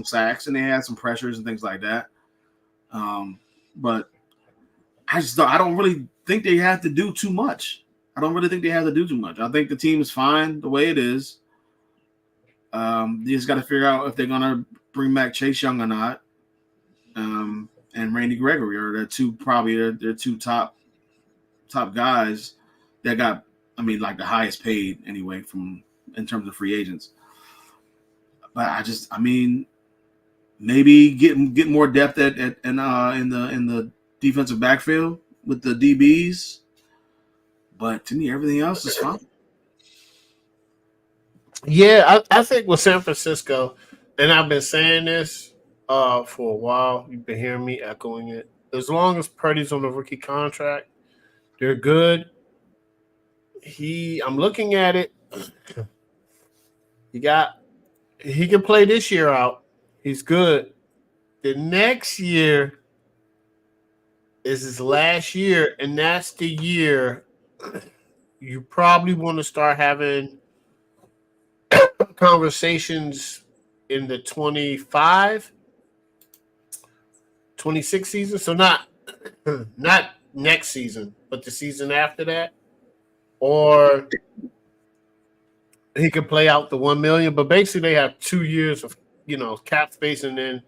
sacks and they had some pressures and things like that. But I don't really think they have to do too much. I think the team is fine the way it is. You just got to figure out if they're going to bring back Chase Young or not. And Randy Gregory are their two top guys that got, like the highest paid anyway in terms of free agents. But maybe get more depth in the defensive backfield with the DBs. But to me, everything else is fine. Yeah, I think with San Francisco, and I've been saying this for a while. You've been hearing me echoing it. as long as Purdy's on the rookie contract, they're good. I'm looking at it. He can play this year out. He's good. The next year is his last year, and that's the year you probably want to start having conversations in the 25, 26 season. So not next season, but the season after that. Or he could play out the 1 million, but basically they have 2 years of cap space, and then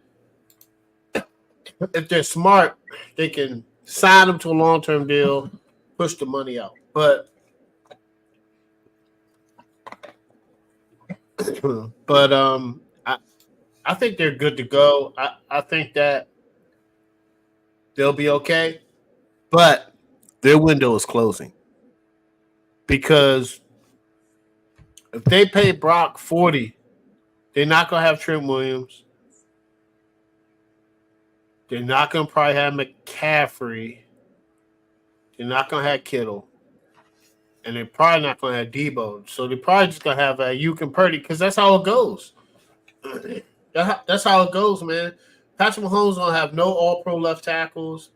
if they're smart, they can sign him to a long-term deal, push the money out. But I think they're good to go. I think that they'll be okay, but their window is closing because if they pay Brock 40, they're not gonna have Trent Williams. They're not gonna probably have McCaffrey. They're not gonna have Kittle, and they're probably not gonna have Debo. So they're probably just gonna have Ayuk and Purdy because that's how it goes. That's how it goes, man. Patrick Mahomes gonna have no All-Pro left tackles.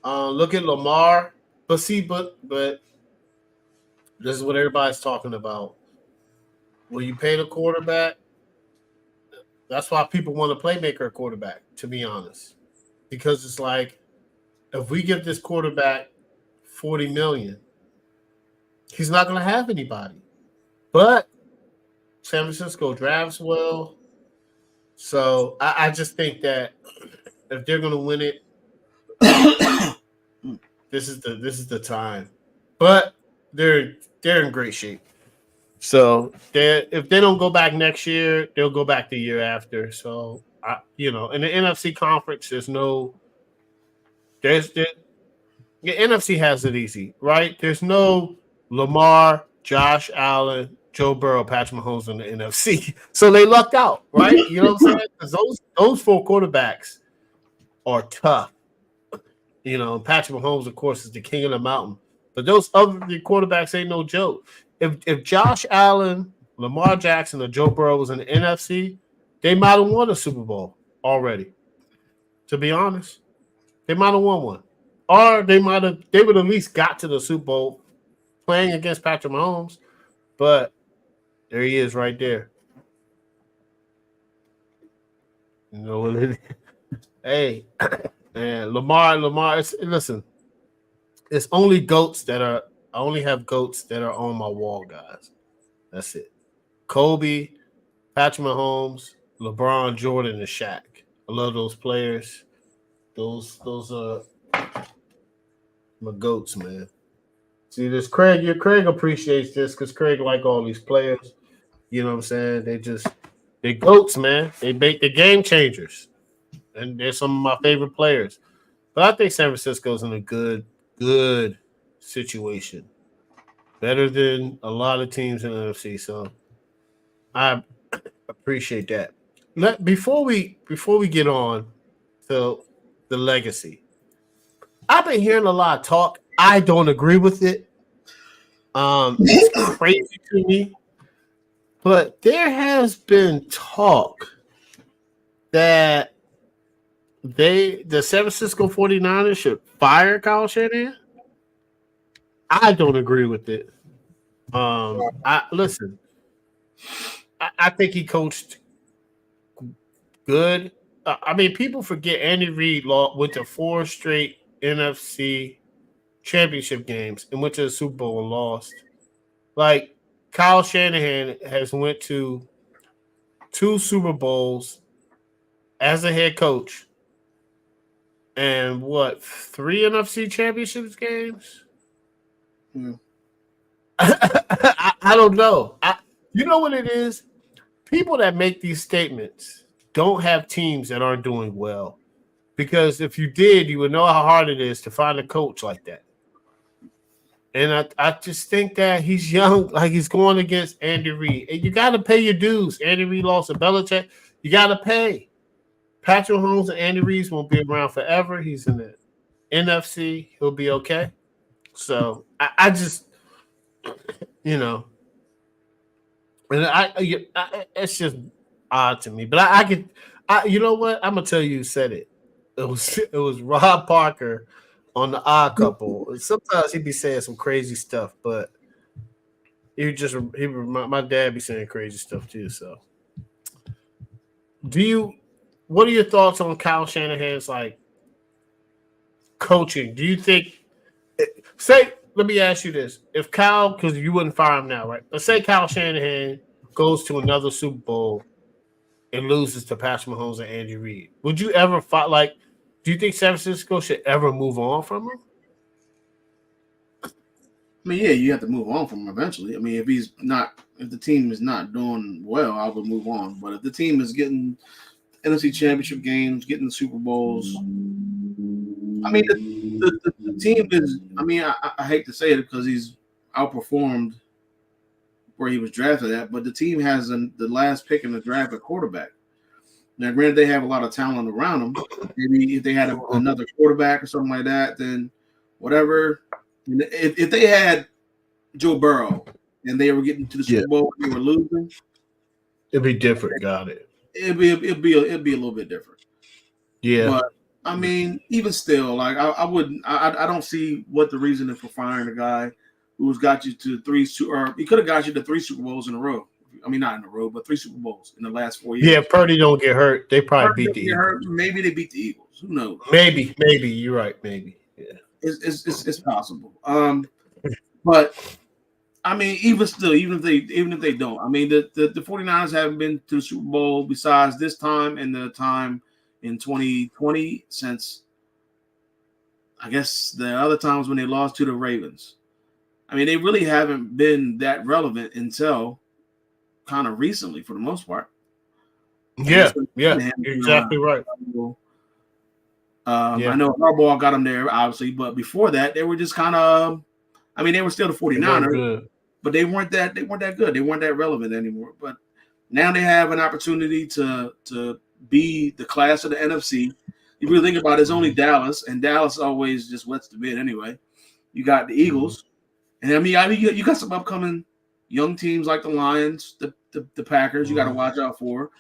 Look at Lamar, but this is what everybody's talking about. When you pay the quarterback, that's why people want a playmaker quarterback, to be honest. Because it's like, if we give this quarterback $40 million, he's not going to have anybody. But San Francisco drafts well. So I just think that if they're going to win it, this is the time. But they're in great shape. So if they don't go back next year, they'll go back the year after. So in the NFC conference, the NFC has it easy, right? There's no Lamar, Josh Allen, Joe Burrow, Patrick Mahomes in the NFC. So they lucked out, right? You know what I'm saying? Because those 4 quarterbacks are tough. Patrick Mahomes, of course, is the king of the mountain. But those other 3 quarterbacks ain't no joke. If Josh Allen, Lamar Jackson, or Joe Burrow was in the NFC, they might have won a Super Bowl already. To be honest, they might have won one, or they would at least got to the Super Bowl playing against Patrick Mahomes. But there he is, right there. You know what it is? Hey, man, Lamar. Listen, it's only goats that are. I only have goats that are on my wall, guys. That's it. Kobe, Patrick Mahomes, LeBron, Jordan, and Shaq. I love those players. Those are my goats, man. See this, Craig. Craig appreciates this because Craig like all these players. You know what I'm saying? They're goats, man. They make the game changers, and they're some of my favorite players. But I think San Francisco's in a good situation, better than a lot of teams in the NFC. So I appreciate that. Before we get on to the legacy, I've been hearing a lot of talk. I don't agree with it. It's crazy to me, but there has been talk that the San Francisco 49ers should fire Kyle Shanahan. I don't agree with it. I think he coached good. People forget Andy Reid went to 4 straight NFC championship games and went to the Super Bowl and lost. Like, Kyle Shanahan has went to 2 Super Bowls as a head coach and 3 NFC championships games? I don't know. You know what it is? People that make these statements don't have teams that aren't doing well. Because if you did, you would know how hard it is to find a coach like that. And I just think that he's young, like he's going against Andy Reid. And you got to pay your dues. Andy Reid lost to Belichick. You got to pay. Patrick Mahomes and Andy Reid won't be around forever. He's in the NFC. He'll be okay. So I just, you know, and it's just odd to me. But I could, you know what? I'm gonna tell you who said it. It was Rob Parker on the Odd Couple. Sometimes he'd be saying some crazy stuff, but my dad be saying crazy stuff too. So, what are your thoughts on Kyle Shanahan's like coaching? Do you think? Let me ask you this: if Kyle, because you wouldn't fire him now, right? Let's say Kyle Shanahan goes to another Super Bowl and loses to Patrick Mahomes and Andy Reid, would you ever fight? Like, do you think San Francisco should ever move on from him? I mean, yeah, you have to move on from him eventually. I mean, if the team is not doing well, I would move on. But if the team is getting NFC Championship games, getting the Super Bowls, I mean, the team is. I mean, I hate to say it because he's outperformed where he was drafted at, but the team has the last pick in the draft at quarterback. Now, granted, they have a lot of talent around them. Maybe if they had another quarterback or something like that, then whatever. If they had Joe Burrow and they were getting to the Super Bowl and they were losing, it'd be different. Got it. It'd be a little bit different. Yeah, but I mean, even still, like I don't see what the reason is for firing a guy who's got you to he could have got you to 3 Super Bowls in a row. I mean, not in a row, but 3 Super Bowls in the last 4 years. Yeah, Purdy don't get hurt. They probably beat the Eagles. Maybe they beat the Eagles. Who knows? Maybe you're right. Maybe, yeah. It's possible. But I mean, even if they don't, I mean, the 49ers haven't been to the Super Bowl besides this time and the time in 2020 since I guess the other times when they lost to the Ravens. I mean, they really haven't been that relevant until kind of recently, for the most part. Yeah, you're exactly right. I know Harbaugh got them there, obviously, but before that, they were just kind of. I mean, they were still the 49ers, but they weren't that good. They weren't that relevant anymore. But now they have an opportunity to be the class of the NFC. You really think about it, it's only Dallas, and Dallas always just wets the bed anyway. You got the Eagles. And I mean, you got some upcoming young teams like the Lions, the Packers. You got to watch out for.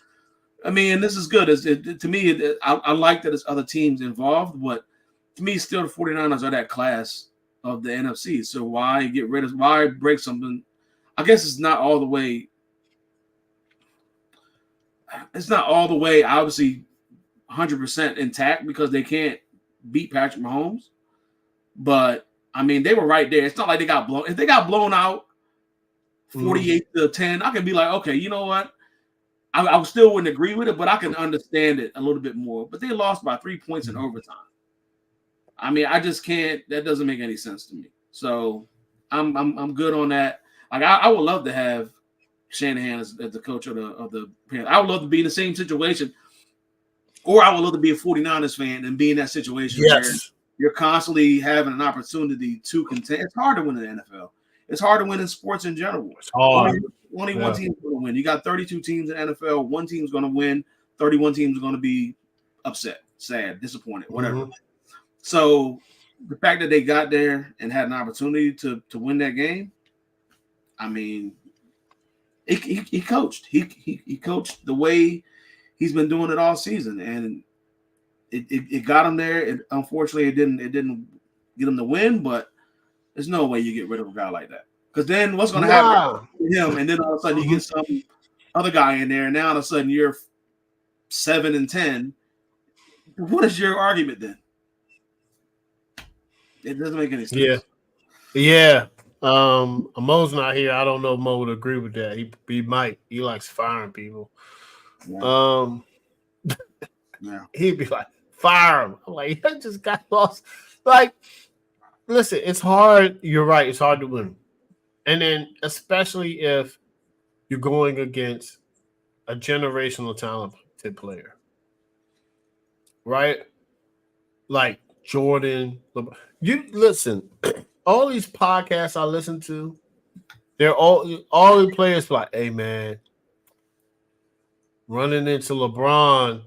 I mean, this is good. To me, I like that there's other teams involved, but to me, still the 49ers are that class of the NFC. So why break something? I guess it's not all the way. It's not all the way, obviously, 100% intact because they can't beat Patrick Mahomes, but. I mean, they were right there. It's not like they got blown. If they got blown out 48-10, I can be like, okay, you know what? I still wouldn't agree with it, but I can understand it a little bit more. But they lost by 3 points in overtime. I mean, I just can't. That doesn't make any sense to me. So I'm good on that. Like I would love to have Shanahan as the coach of the Panthers. I would love to be in the same situation, or I would love to be a 49ers fan and be in that situation. Yes. Where you're constantly having an opportunity to contend. It's hard to win in the NFL. It's hard to win in sports in general. It's hard. Only one team's going to win. You got 32 teams in the NFL. One team's going to win. 31 teams are going to be upset, sad, disappointed, whatever. So the fact that they got there and had an opportunity to win that game, I mean, he coached. He coached the way he's been doing it all season, and it got him there. Unfortunately, it didn't get him to win, but there's no way you get rid of a guy like that. Because then what's going to happen to him? And then all of a sudden you get some other guy in there, and now all of a sudden you're 7-10. What is your argument then? It doesn't make any sense. Yeah. Mo's not here. I don't know if Mo would agree with that. He might. He likes firing people. Yeah. He'd be like, fire him. I'm like, I just got lost. Like, listen, it's hard. You're right. It's hard to win. And then especially if you're going against a generational talented player. Right? Like Jordan. You listen, all these podcasts I listen to, they're all the players like, hey man, running into LeBron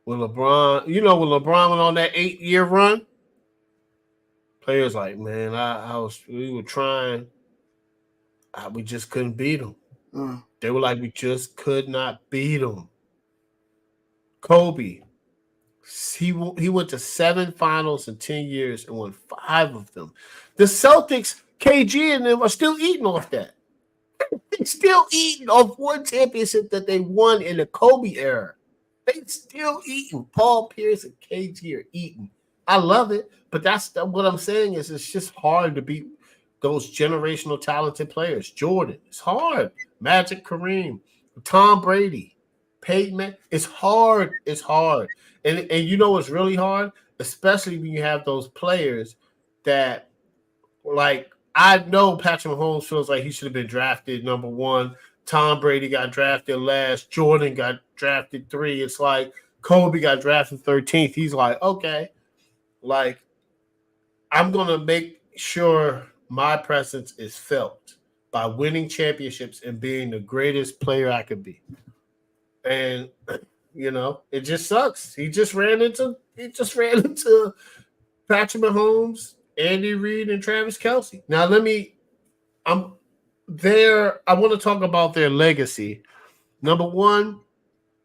when LeBron, when LeBron went on that 8-year run, players like, man, we were trying, we just couldn't beat them. They were like, we just could not beat them. Kobe, he went to 7 finals in 10 years and won 5 of them. The Celtics, KG and them are still eating off that. They're still eating off one championship that they won in the Kobe era. They still eating. Paul Pierce and KG are eating. I love it, but that's what I'm saying is it's just hard to beat those generational talented players. Jordan, it's hard. Magic, Kareem, Tom Brady, Peyton, man, it's hard. It's hard. And you know what's really hard? Especially when you have those players that, like, I know Patrick Mahomes feels like he should have been drafted number 1. Tom Brady got drafted last. Jordan got drafted 3. It's like Kobe got drafted 13th. He's like, okay, like, I'm going to make sure my presence is felt by winning championships and being the greatest player I could be. And, it just sucks. He just ran into Patrick Mahomes, Andy Reid, and Travis Kelce. Now, I want to talk about their legacy. Number 1,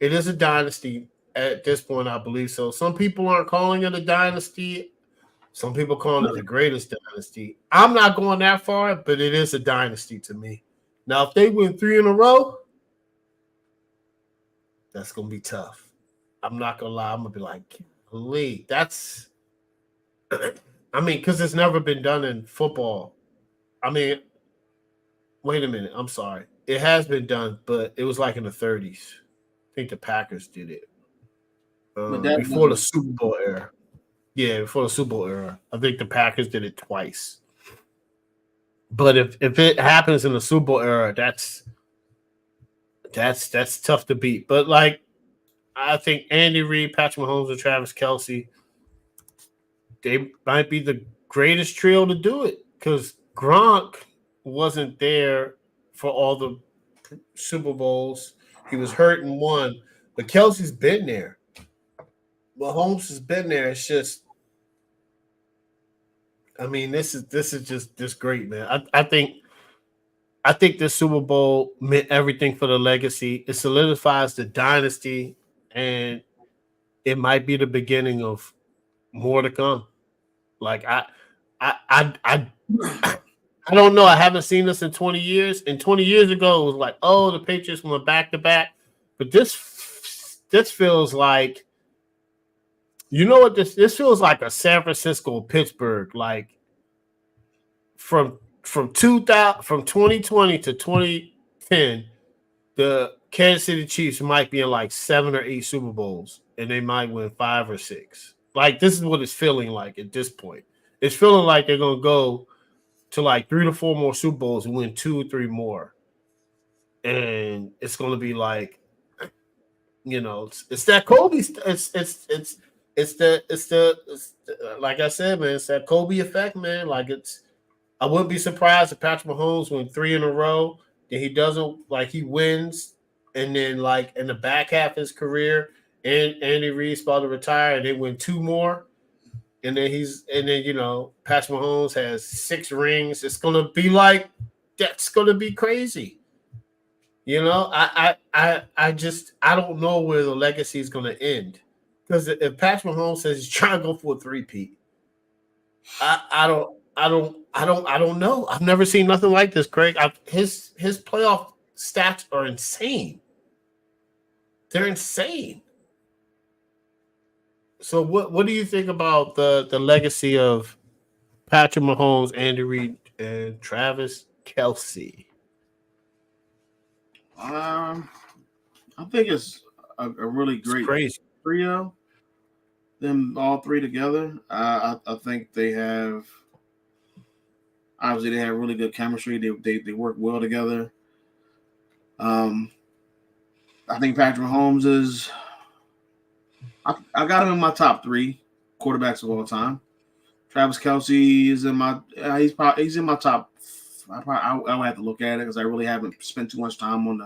it is a dynasty at this point, I believe so. Some people aren't calling it a dynasty. Some people calling it the greatest dynasty. I'm not going that far, but it is a dynasty to me. Now, if they win 3 in a row, that's going to be tough. I'm not going to lie. I'm going to be like, Lee, that's – because it's never been done in football. Wait a minute. I'm sorry. It has been done, but it was like in the 30s. I think the Packers did it. Before the Super Bowl era. Yeah, before the Super Bowl era. I think the Packers did it twice. But if it happens in the Super Bowl era, that's tough to beat. But, like, I think Andy Reid, Patrick Mahomes, and Travis Kelce, they might be the greatest trio to do it because Gronk wasn't there for all the Super Bowls. He was hurt and won. But Kelce's been there. Mahomes has been there. It's just, this is just great, man. I think this Super Bowl meant everything for the legacy. It solidifies the dynasty, and it might be the beginning of more to come. Like I don't know. I haven't seen this in 20 years. And 20 years ago, it was like, oh, the Patriots went back to back. But this feels like, what this feels like a San Francisco, Pittsburgh, like from 2020 to 2010, the Kansas City Chiefs might be in like 7 or 8 Super Bowls, and they might win 5 or 6. Like, this is what it's feeling like at this point. It's feeling like they're gonna go to like 3 to 4 more Super Bowls and win 2 or 3 more, and it's gonna be like, it's that Kobe. It's the like I said, man. It's that Kobe effect, man. Like, I wouldn't be surprised if Patrick Mahomes went 3 in a row. Then he doesn't, like, he wins, and then like in the back half of his career, and Andy Reid's about to retire, and they win 2 more, and then Patrick Mahomes has 6 rings. It's gonna be like, that's gonna be crazy. I don't know where the legacy is gonna end, because if Patrick Mahomes says he's trying to go for a 3-peat, I don't know. I've never seen nothing like this, Craig. His playoff stats are insane. They're insane. So what do you think about the legacy of Patrick Mahomes, Andy Reid, and Travis Kelce? I think it's a really great trio. Them all 3 together. I think they have. Obviously, they have really good chemistry. They work well together. I think Patrick Mahomes is. I got him in my top 3 quarterbacks of all time. Travis Kelce is in my. He's in my top. I would have to look at it because I really haven't spent too much time on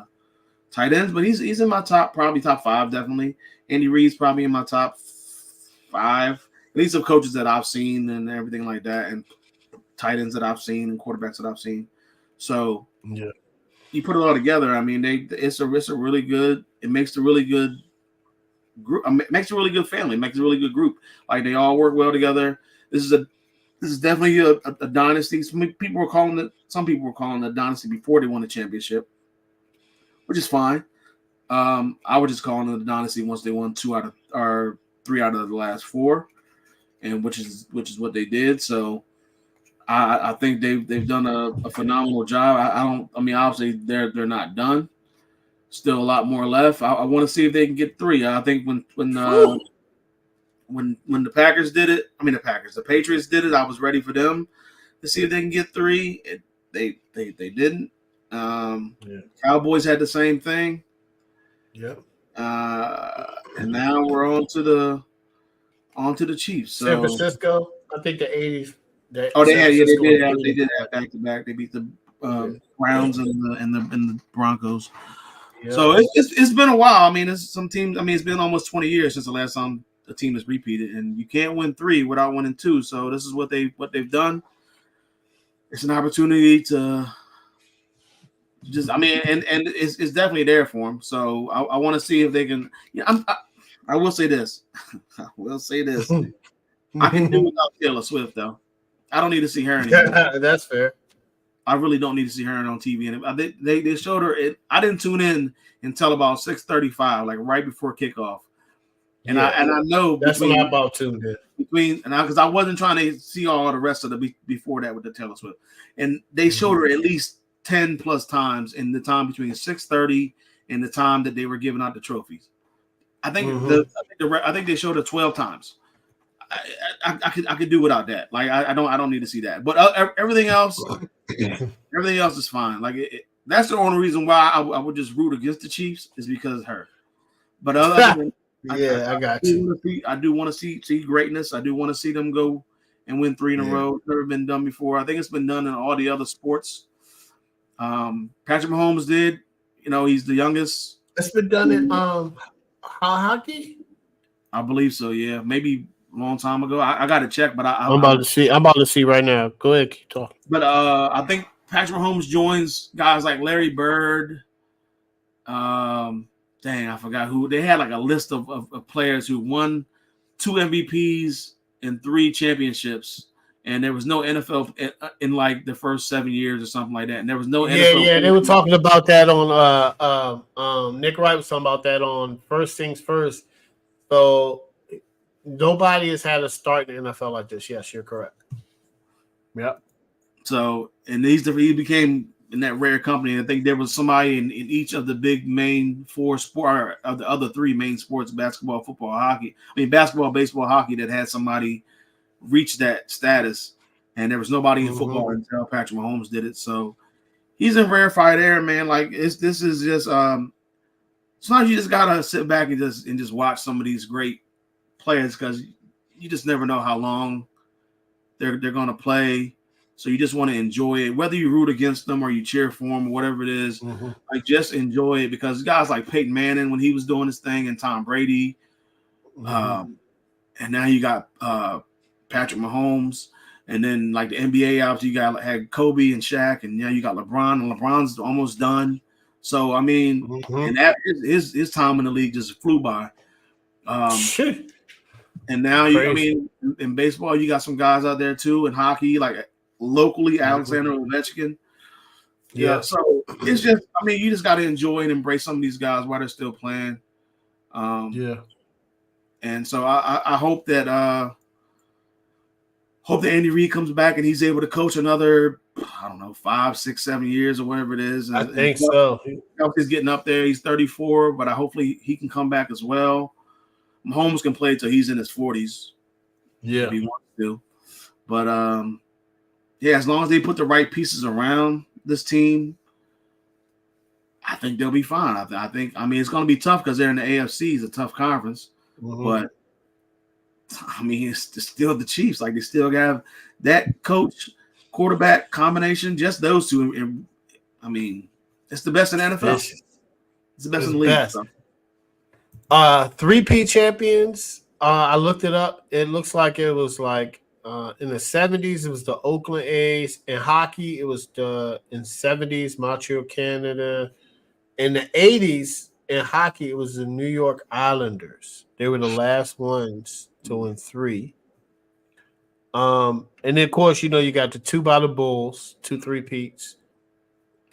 tight ends, but he's in my probably top 5, definitely. Andy Reid's probably in my top 5, at least of coaches that I've seen and everything like that, and tight ends that I've seen and quarterbacks that I've seen. So you put it all together. I mean, it's a really good. It makes a really good group. It makes a really good family. It makes a really good group. Like they all work well together. This is definitely a dynasty. Some people were calling it a dynasty before they won the championship, which is fine. I would just call it a dynasty once they won 3 out of the last 4, and which is what they did. So I think they've done a phenomenal job. I mean, obviously they're not done. Still a lot more left. I want to see if they can get 3. I think when the Packers did it, the Patriots did it, I was ready for them to see if they can get 3. They didn't. Cowboys had the same thing. Yep. And now we're on to the Chiefs. So, San Francisco, I think the 80s. They did have back to back. They beat the Browns and the Broncos. Yeah. So it's been a while. I mean, it's some teams. I mean, it's been almost 20 years since the last time a team has repeated, and you can't win 3 without winning 2. So this is what they've done. It's an opportunity to just. I mean, and it's definitely there for them. So I want to see if they can. I will say this. I can do without Taylor Swift though. I don't need to see her anymore. That's fair. I really don't need to see her on TV. And they showed her it. I didn't tune in until about 6:35, like right before kickoff. And I know that's what I about tuned in. Because I wasn't trying to see all the rest of the before that with the Taylor Swift. And they showed her at least 10 plus times in the time between 6:30 and the time that they were giving out the trophies. I think I think they showed her 12 times. I could do without that. Like I don't need to see that. But everything else is fine. Like that's the only reason why I would just root against the Chiefs is because of her. But other than I got you. I do want to see greatness. I do want to see them go and win 3 in a row. It's never been done before. I think it's been done in all the other sports. Patrick Mahomes did. You know, he's the youngest. It's been done in hockey. I believe so. Yeah, maybe a long time ago. I got to check, but I'm about to see right now. Go ahead, keep talking. But I think Patrick Mahomes joins guys like Larry Bird. I forgot who. They had like a list of players who won 2 MVPs and 3 championships, and there was no NFL in like the first 7 years or something like that. And there was no NFL. Yeah, they were talking about that on Nick Wright was talking about that on First Things First. So nobody has had a start in the NFL like this. Yes, you're correct. Yep. So, and he became in that rare company. I think there was somebody in each of the big main 4 sport, of the other 3 main sports: basketball, football, hockey. Basketball, baseball, hockey that had somebody reach that status, and there was nobody in football until Patrick Mahomes did it. So he's in rarefied air, man. Like this is just sometimes you just gotta sit back and just watch some of these great players because you just never know how long they're gonna play. So you just want to enjoy it, whether you root against them or you cheer for them or whatever it is. Like just enjoy it because guys like Peyton Manning when he was doing his thing and Tom Brady, and now you got Patrick Mahomes, and then like the NBA obviously you had Kobe and Shaq, and now you got LeBron, and LeBron's almost done. So I mean, and that his time in the league just flew by. And now in baseball you got some guys out there too, in hockey like locally Alexander Ovechkin. Yeah, so it's just you just got to enjoy and embrace some of these guys while they're still playing. And so I hope that Andy Reid comes back and he's able to coach another 5, 6, 7 years or whatever it is. I think so. He's getting up there. He's 34, but hopefully he can come back as well. Mahomes can play till he's in his 40s. Yeah, if he wants to. But as long as they put the right pieces around this team, I think they'll be fine. I think it's going to be tough because they're in the AFC. It's a tough conference, but it's still the Chiefs. Like they still have that coach quarterback combination. Just those two. And, it's the best in the NFL. It's the best in the league. So. 3P champions. I looked it up. It looks like it was like in the 70s, it was the Oakland A's. In hockey, it was in 70s, Montreal, Canada. In the 80s, in hockey, it was the New York Islanders. They were the last ones to win 3. And then, of course, you got the 2 by the Bulls, 2 3-peats.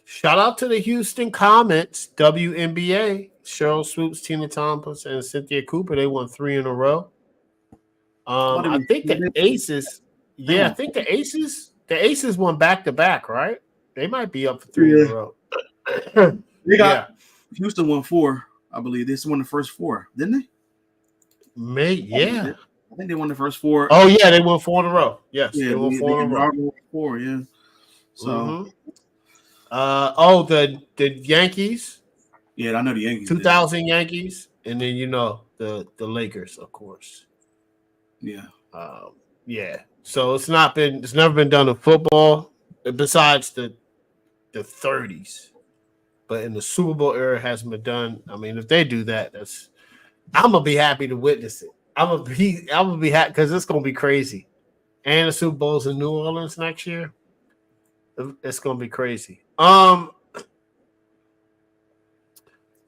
Shout out to the Houston Comets, WNBA. Cheryl Swoops, Tina Thompson, and Cynthia Cooper. They won 3 in a row. I think the Aces. Yeah, I think the Aces won back-to-back, right? They might be up for 3 in a row. Houston won 4, I believe. They won the first 4, didn't they? Yeah. I think they won the first 4. Oh, yeah, they won 4 in a row. Yes, they won 4 in a row. 4, yeah. So, the Yankees. Yeah, I know the Yankees. 2000 Yankees, and then the Lakers, of course. Yeah. Yeah. So it's never been done in football besides the 30s. But in the Super Bowl era, it hasn't been done. I mean, if they do that, I'm gonna be happy to witness it. I'm gonna be happy because it's gonna be crazy. And the Super Bowl's in New Orleans next year. It's gonna be crazy.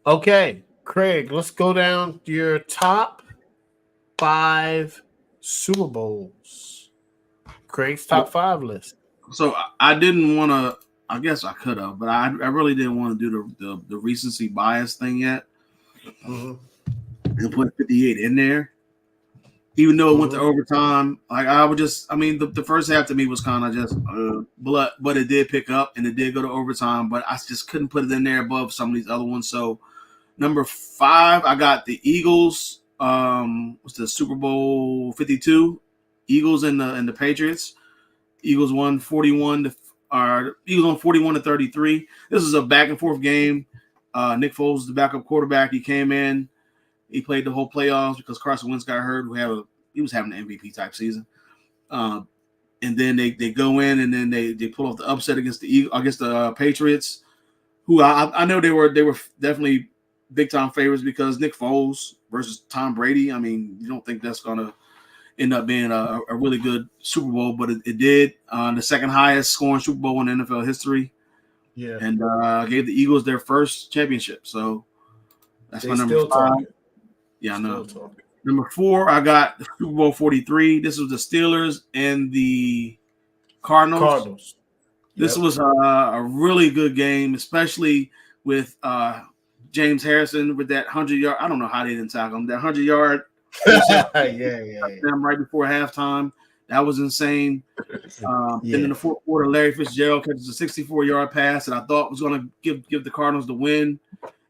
Okay, Craig, let's go down to your top 5 Super Bowls. Craig's top 5 list. So I didn't want to. I guess I could have, but I really didn't want to do the recency bias thing yet. And put 58 in there, even though it went to overtime. Like the first half to me was kind of just but it did pick up and it did go to overtime. But I just couldn't put it in there above some of these other ones. So number 5, I got the Eagles. What's the Super Bowl 52? Eagles and the Patriots. Eagles won 41 to 33. This is a back and forth game. Nick Foles is the backup quarterback. He came in. He played the whole playoffs because Carson Wentz got hurt. He was having an MVP type season. And then they go in and then they pull off the upset against the Patriots, who I know they were definitely big time favorites because Nick Foles versus Tom Brady. I mean, you don't think that's gonna end up being a really good Super Bowl, but it did. The second highest scoring Super Bowl in NFL history. Yeah, and gave the Eagles their first championship. So that's my number 5. Talking. Yeah, I know. Number 4, I got the Super Bowl 43. This was the Steelers and the Cardinals. This was a really good game, especially with James Harrison with that 100-yard. I don't know how they didn't tackle him. That 100-yard. Right before halftime. That was insane. And in the fourth quarter, Larry Fitzgerald catches a 64-yard pass that I thought was going to give the Cardinals the win.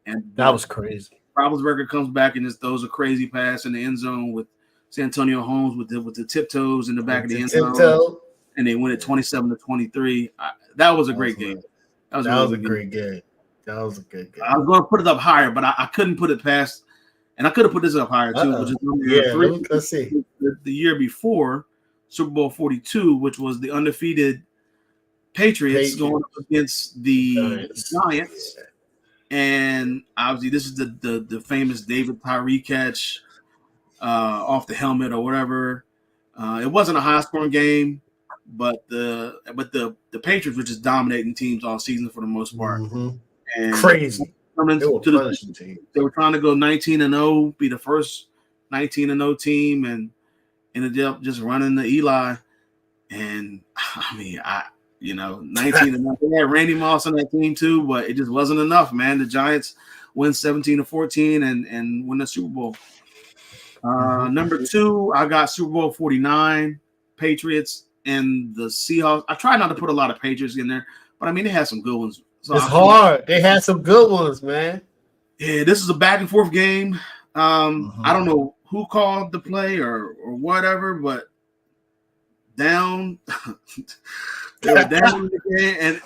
And that was crazy. Roethlisberger comes back and just throws a crazy pass in the end zone with Santonio Holmes with the tiptoes in the back of the end zone. And they win it 27-23. That was a great game. That was a great game. That was a good game. I was going to put it up higher, but I couldn't put it past. And I could have put this up higher too. Which is 3. Let's see. The year before, Super Bowl 42, which was the undefeated Patriots going up against the Giants. And obviously, this is the famous David Tyree catch off the helmet or whatever. It wasn't a high scoring game, but the Patriots were just dominating teams all season for the most part. And crazy. They were trying to go 19-0, be the first 19-0 team, and ended up just running the Eli. And I mean, 19-0. They had Randy Moss on that team too, but it just wasn't enough, man. The Giants win 17-14 and win the Super Bowl. Number 2, I got Super Bowl 49, Patriots and the Seahawks. I tried not to put a lot of Patriots in there, but I mean, they had some good ones. So it's hard. They had some good ones, man. Yeah, this is a back and forth game. I don't know who called the play or whatever, but down. They were down in the game, and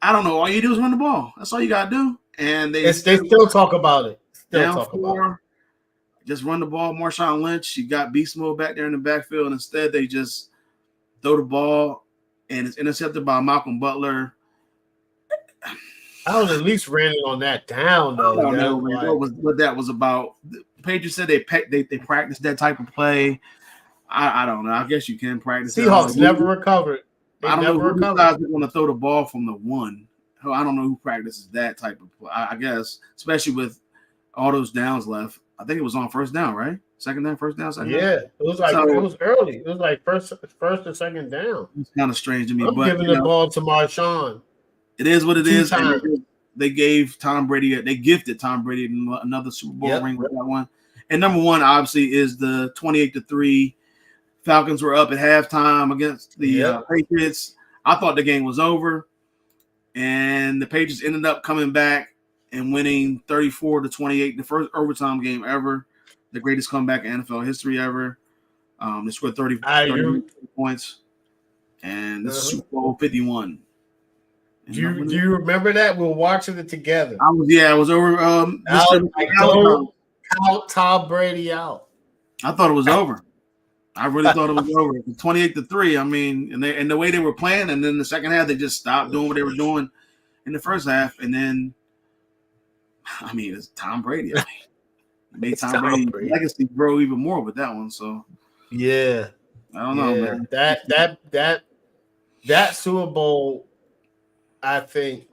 I don't know. All you do is run the ball. That's all you gotta do. And they still talk about it. Down 4, just run the ball. Marshawn Lynch, you got beast mode back there in the backfield, and instead they just throw the ball, and it's intercepted by Malcolm Butler. I would at least ran it on that down I though. don't know, man. Like, What that was about? The Patriots said they practiced that type of play. I don't know. I guess you can practice it. Seahawks never recovered. They I don't know never who recovered. decides they're going to throw the ball from the one. I don't know who practices that type of play. I guess, especially with all those downs left. I think it was on first down, right? Second down, first down, second down. Yeah, it was like it was early. It was like first and second down. It's kind of strange to me. I'm giving the ball to Marshawn. It is what it is. They gave Tom Brady. They gifted Tom Brady another Super Bowl ring with that one. And number one, obviously, is the 28-3. Falcons were up at halftime against the Patriots. I thought the game was over, and the Patriots ended up coming back and winning 34-28, the first overtime game ever, the greatest comeback in NFL history ever. They scored 30 points, and this is Super Bowl 51. Do you remember that? We were watching it together. I was over. Count Tom Brady out. I thought it was over. I really thought it was over. 28-3. I mean, and the way they were playing, and then the second half they just stopped doing what they were doing in the first half, and then, I mean, it's Tom Brady. I mean, made Tom Brady's legacy grow even more with that one. So yeah, I don't know, man. That Super Bowl, I think,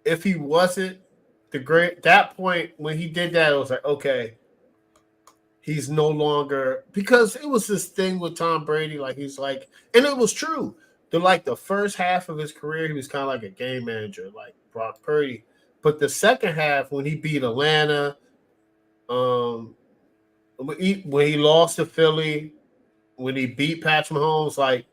if he wasn't that point when he did that, it was like, okay, he's no longer, because it was this thing with Tom Brady, like he's like, and it was true. The first half of his career, he was kind of like a game manager, like Brock Purdy. But the second half, when he beat Atlanta, when he lost to Philly, when he beat Patrick Mahomes, like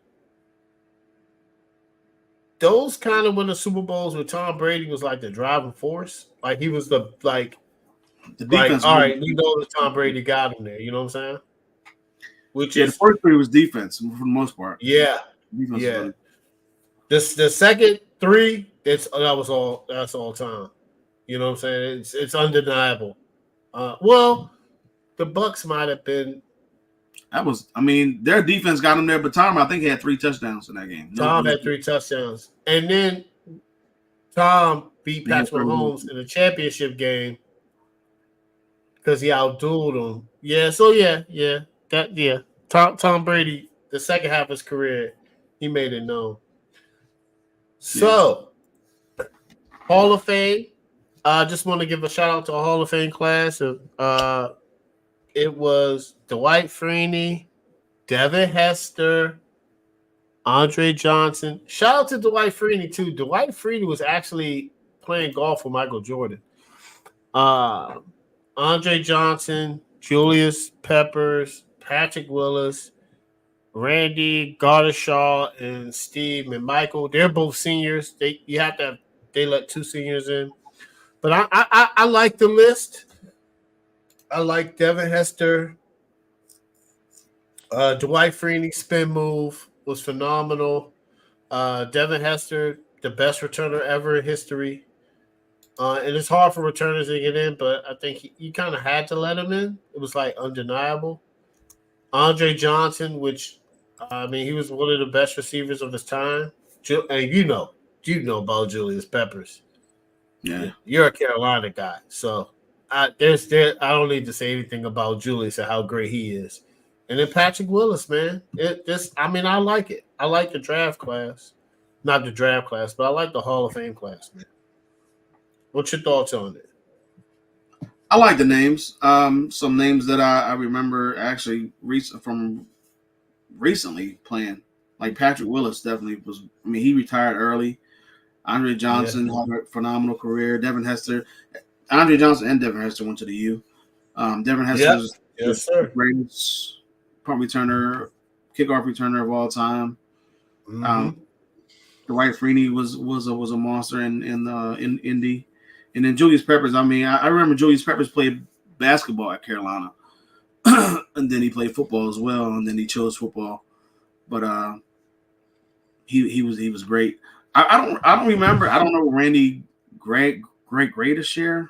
those kind of when the Super Bowls with Tom Brady was like the driving force. Like he was the defense. All right, we know that Tom Brady got him there. You know what I'm saying? Which is the first three was defense for the most part. Yeah, defense. The second three, that's all time. You know what I'm saying? It's undeniable. Well, the Bucs might have been. Their defense got him there, but Tom, I think, he had 3 touchdowns in that game. Tom had 3 touchdowns. And then Tom beat Patrick Mahomes in the championship game because he outdueled him. Yeah, so Tom Brady, the second half of his career, he made it known. So, Hall of Fame. I just want to give a shout out to a Hall of Fame class. It was Dwight Freeney, Devin Hester, Andre Johnson. Shout out to Dwight Freeney, too. Dwight Freeney was actually playing golf with Michael Jordan. Andre Johnson, Julius Peppers, Patrick Willis, RandyGradishar, and Steve McMichael. They're both seniors. They let 2 seniors in. But I like the list. I like Devin Hester. Dwight Freeney spin move was phenomenal. Devin Hester, the best returner ever in history. And it's hard for returners to get in, but I think you kind of had to let him in. It was like undeniable. Andre Johnson, which he was one of the best receivers of his time. And you know about Julius Peppers. Yeah, you're a Carolina guy, so I don't need to say anything about Julius and how great he is. And then Patrick Willis, man. I like it. I like the draft class. Not the draft class, but I like the Hall of Fame class, man. What's your thoughts on it? I like the names. Some names that I remember actually from recently playing. Like Patrick Willis definitely was. He retired early. Andre Johnson had a phenomenal career. Devin Hester. Andre Johnson and Devin Hester went to the U. Devin Hester was the greatest punt returner, kickoff returner of all time. Mm-hmm. Dwight Freeney was a monster in Indy. And then Julius Peppers, I remember Julius Peppers played basketball at Carolina. And then he played football as well, and then he chose football. But he was great. I don't remember. I don't know RandyGradishar,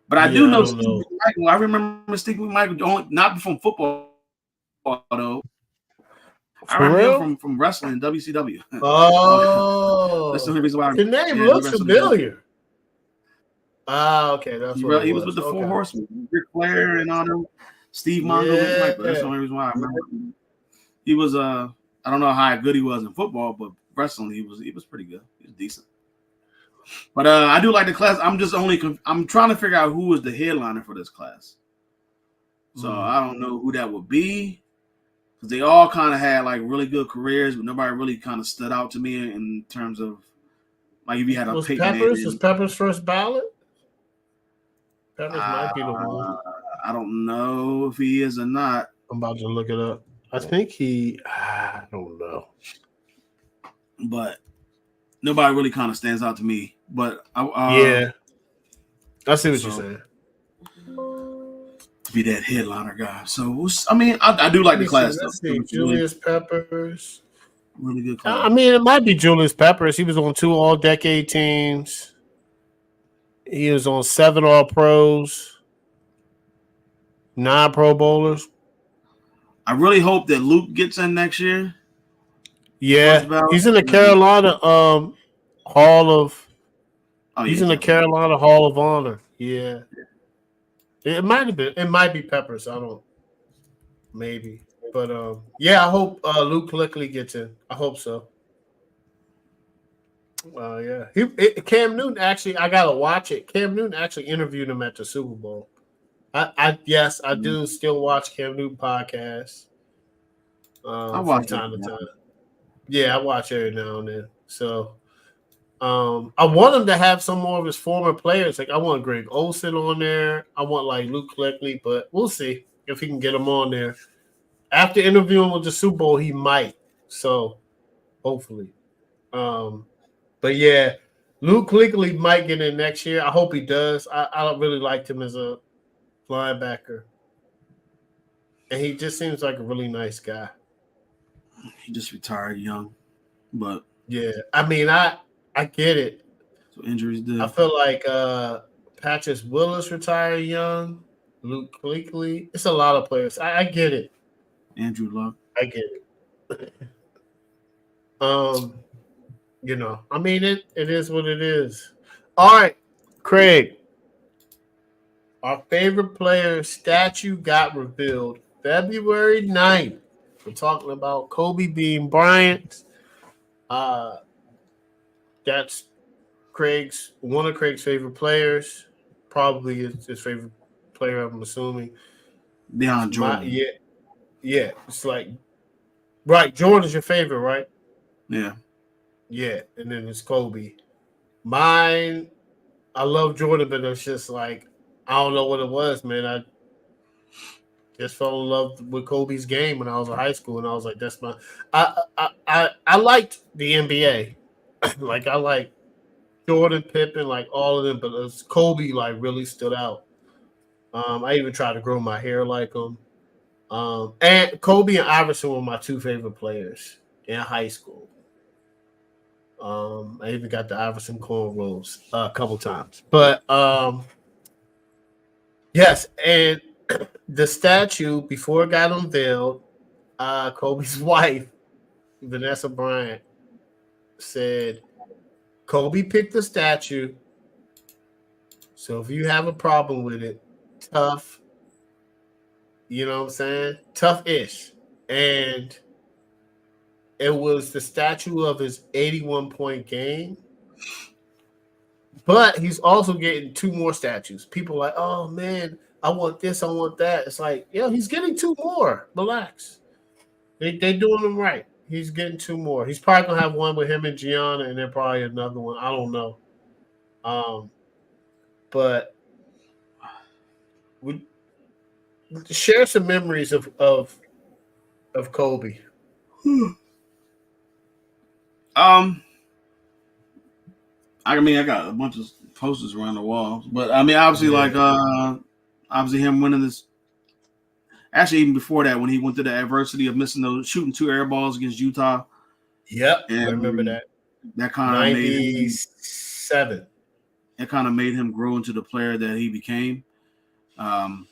but I do know Steve McMichael. I remember Steve McMichael, not from football though. I For remember real? him from wrestling WCW. Oh, That's the only reason why. the name Yeah, he looks wrestled together. familiar. Ah, okay, that's what it He was was. with the Four Okay. Horsemen, Ric Flair and all them, Steve Mongo, Yeah. McMichael. That's the only reason why I remember. He was I don't know how good he was in football, but wrestling he was pretty good. He was decent. But I do like the class. I'm trying to figure out who was the headliner for this class. So I don't know who that would be, because they all kind of had like really good careers, but nobody really kind of stood out to me in terms of like if you had a Was Peyton Peppers? Manning. Was Peppers first ballot? Peppers might be the one. I don't know if he is or not. I'm about to look it up. I think I don't know. But nobody really kind of stands out to me. But Yeah. I see what you're saying. To be that headliner guy. So I mean, I do like the class Let's though. see. Julius Peppers. Really good class. I mean, it might be Julius Peppers. He was on 2 All-Decade teams. He was on 7 All-Pros, 9 Pro Bowlers. I really hope that Luke gets in next year. Yeah, he's in the Carolina Hall of. He's in the Carolina Hall of Honor. Yeah, it might have been. It might be Peppers. I don't. Maybe, but yeah. I hope Luke Kuechly gets in. I hope so. Yeah. Cam Newton actually. I gotta watch it. Cam Newton actually interviewed him at the Super Bowl. I do still watch Cam Newton podcasts. I watch from time to time. Yeah, I watch every now and then. So, I want him to have some more of his former players. Like I want Greg Olsen on there. I want like Luke Kuechly, but we'll see if he can get him on there. After interviewing with the Super Bowl, he might. So, hopefully. But yeah, Luke Kuechly might get in next year. I hope he does. I don't really liked him as a linebacker, and he just seems like a really nice guy. He just retired young, but yeah, I mean, I get it. So injuries did. I feel like Patrick Willis retired young. Luke Kuechly. It's a lot of players. I get it. Andrew Luck. I get it. I mean, it is what it is. All right, Craig. Our favorite player statue got revealed February 9th. We're talking about Kobe Bean Bryant. That's one of Craig's favorite players. Probably his favorite player, I'm assuming. Beyond Jordan. Yeah. It's like, right, Jordan's your favorite, right? Yeah. Yeah, and then it's Kobe. Mine, I love Jordan, but it's just like, I don't know what it was, man. I just fell in love with Kobe's game when I was in high school, and I was like, that's my. I liked the NBA, like I like Jordan, Pippen, like all of them, but it's Kobe like really stood out. I even tried to grow my hair like him. And Kobe and Iverson were my 2 favorite players in high school. I even got the Iverson cornrows a couple times, but yes, and the statue before it got unveiled, Kobe's wife, Vanessa Bryant, said, "Kobe picked the statue, so if you have a problem with it, tough, you know what I'm saying, tough-ish." And it was the statue of his 81-point game. But he's also getting 2 more statues. People are like, oh, man, I want this, I want that. It's like, he's getting 2 more. Relax. They doing him right. He's getting 2 more. He's probably going to have one with him and Gianna, and then probably another one. I don't know. But we share some memories of Kobe. I mean, I got a bunch of posters around the wall, but I mean, obviously, obviously him winning this. Actually, even before that, when he went through the adversity of shooting 2 air balls against Utah. Yep, and I remember that. That kind of 97. It kind of made him grow into the player that he became. And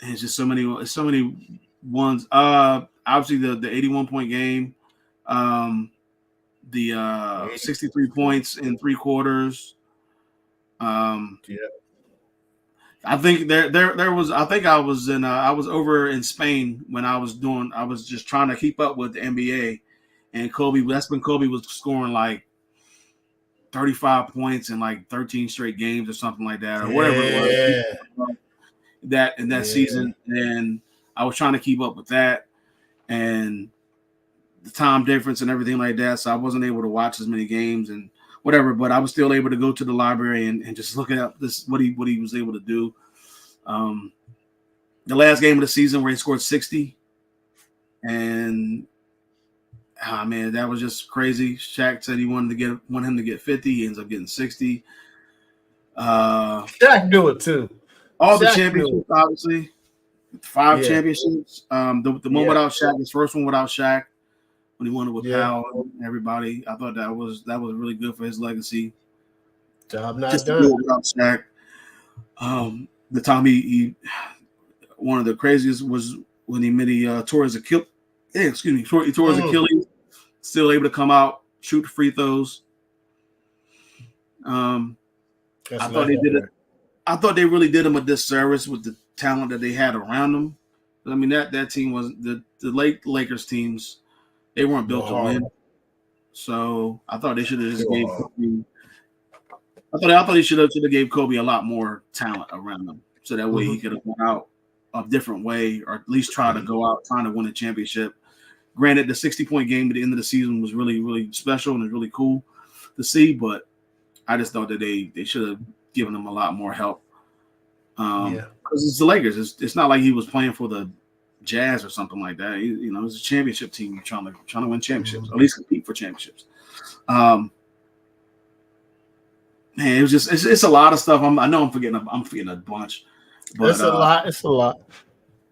it's just so many ones. obviously the 81-point game, the 63 points in 3 quarters. Yeah. I think there was. I think I was over in Spain when I was just trying to keep up with the NBA, and Kobe. That's when Kobe was scoring like 35 points in like 13 straight games or something like that, or whatever it was. That in that season, and I was trying to keep up with that and the time difference and everything like that. So I wasn't able to watch as many games and whatever, but I was still able to go to the library and just look at what he was able to do. The last game of the season where he scored 60, and man, that was just crazy. Shaq said he wanted him to get 50. He ends up getting 60. Shaq do it too. All the championships, obviously. 5 championships. The one without Shaq, his first one without Shaq, when he won it with Powell and everybody. I thought that was really good for his legacy. Job not just done. To do it without Shaq. The time he one of the craziest was when he tore his Achilles. He tore his Achilles. Still able to come out, shoot free throws. I thought they did it. I thought they really did him a disservice with the talent that they had around them. I mean, that team was the Lakers teams. They weren't built to win. So I thought they should have just gave Kobe. I thought he should have gave Kobe a lot more talent around him, so that way he could have gone out a different way, or at least try to go out trying to win a championship. Granted, the 60-point game at the end of the season was really, really special and it's really cool to see, but I just thought that they should have given him a lot more help. Because it's the Lakers. It's not like he was playing for the Jazz or something like that. It's a championship team trying to win championships, or at least compete for championships. Man, it was just it's a lot of stuff. I know I'm forgetting a bunch. But, it's a lot. It's a lot.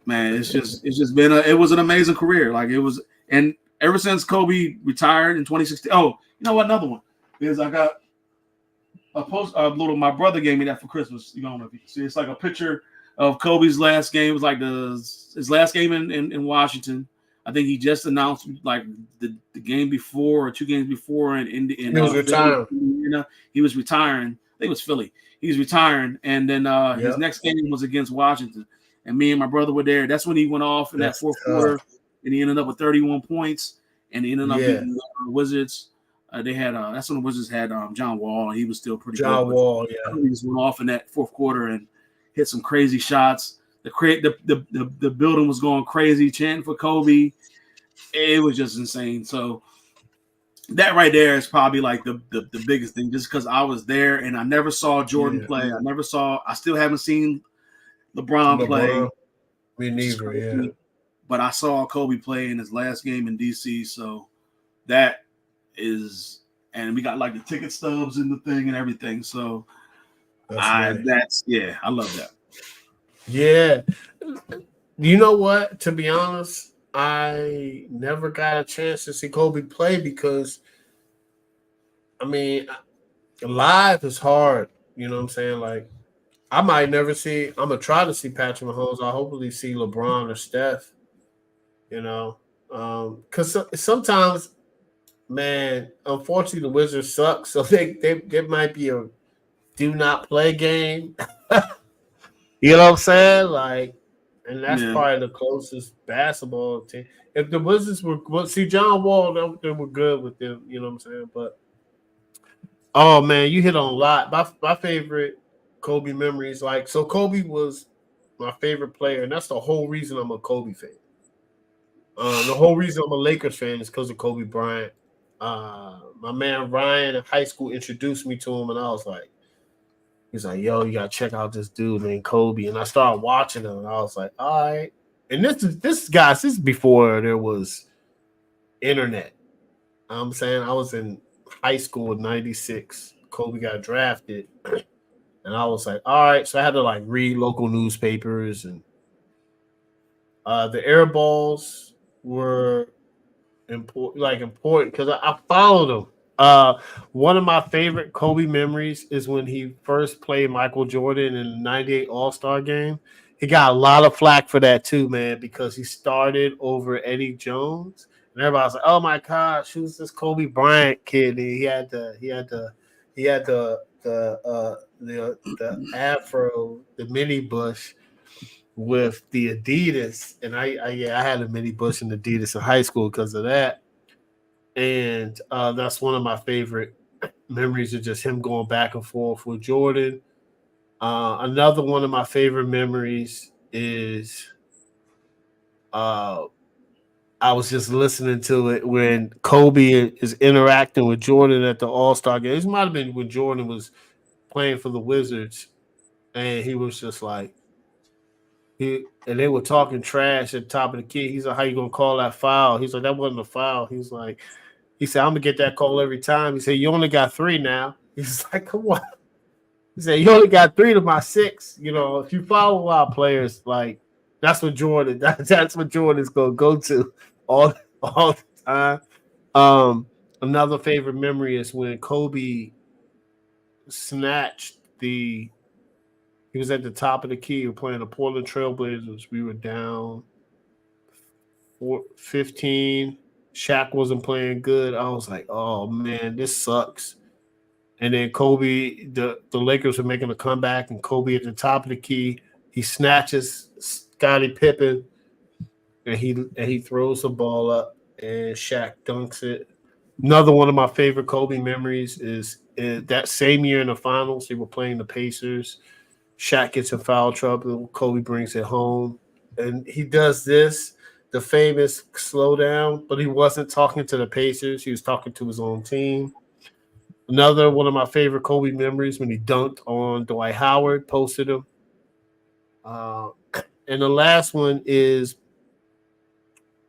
Man, it's just been it was an amazing career. Like it was, and ever since Kobe retired in 2016. Oh, you know what? Another one is I got a post. My brother gave me that for Christmas. You don't know if you can see. It's like a picture of Kobe's last game. It was like his last game in Washington. I think he just announced like the game before or 2 games before, and he was retiring. He was retiring. I think it was Philly. He was retiring, and then his next game was against Washington. And me and my brother were there. That's when he went off in that fourth quarter, and he ended up with 31 points, and he ended up beating the Wizards. They had that's when the Wizards had John Wall, and he was still pretty good. John Wall, He just went off in that fourth quarter and hit some crazy shots. The building was going crazy, chanting for Kobe. It was just insane. So that right there is probably like the biggest thing, just because I was there and I never saw Jordan play. I still haven't seen LeBron play. Me neither, But I saw Kobe play in his last game in DC, so that is, and we got like the ticket stubs and the thing and everything. So I love that. Yeah. You know what? To be honest, I never got a chance to see Kobe play because, I mean, live is hard. You know what I'm saying? Like, I might never see. I'm gonna try to see Patrick Mahomes. I'll hopefully see LeBron or Steph. Because sometimes, man, unfortunately, the Wizards suck. So they might be a do not play game. You know what I'm saying? Like, and that's probably the closest basketball team. If the Wizards were John Wall, they were good with them. You know what I'm saying? But oh man, you hit on a lot. My favorite Kobe memories, so Kobe was my favorite player, and that's the whole reason I'm a Kobe fan. The whole reason I'm a Lakers fan is because of Kobe Bryant. My man Ryan in high school introduced me to him, and I was like, he's like, yo, you gotta check out this dude named Kobe. And I started watching him, and I was like, all right. And this is before there was internet. I'm saying I was in high school in '96. Kobe got drafted. And I was like, all right. So I had to read local newspapers, and the air balls were important because I followed them. One of my favorite Kobe memories is when he first played Michael Jordan in the '98 All-Star game. he got a lot of flack for that too, man, because he started over Eddie Jones, and everybody was like, "Oh my gosh, who's this Kobe Bryant kid?" And he had the afro, the mini bush with the Adidas, and I had a mini bush in Adidas in high school because of that, and that's one of my favorite memories of just him going back and forth with Jordan. Another one of my favorite memories is uh, I was just listening to it when Kobe is interacting with Jordan at the All Star game. This might have been when Jordan was playing for the Wizards, and he was just like and they were talking trash at the top of the key. He's like, "How you gonna call that foul?" He's like, "That wasn't a foul." He said, "I'm gonna get that call every time." He said, "You only got 3 now." He's like, "Come on." He said, "You only got 3 to my 6." You know, if you follow a lot of players, like that's what Jordan. That's what Jordan's gonna go to all the time. Another favorite memory is when Kobe snatched the. He was at the top of the key. We were playing the Portland Trailblazers. We were down 15. Shaq wasn't playing good. I was like, "Oh man, this sucks." And then Kobe, the Lakers were making a comeback, and Kobe at the top of the key, he snatches Scottie Pippen, and he throws the ball up, and Shaq dunks it. Another one of my favorite Kobe memories is that same year in the finals, they were playing the Pacers. Shaq gets in foul trouble. Kobe brings it home, and he does this, the famous slow down, but he wasn't talking to the Pacers. He was talking to his own team. Another one of my favorite Kobe memories when he dunked on Dwight Howard, posted him. Uh, and the last one is,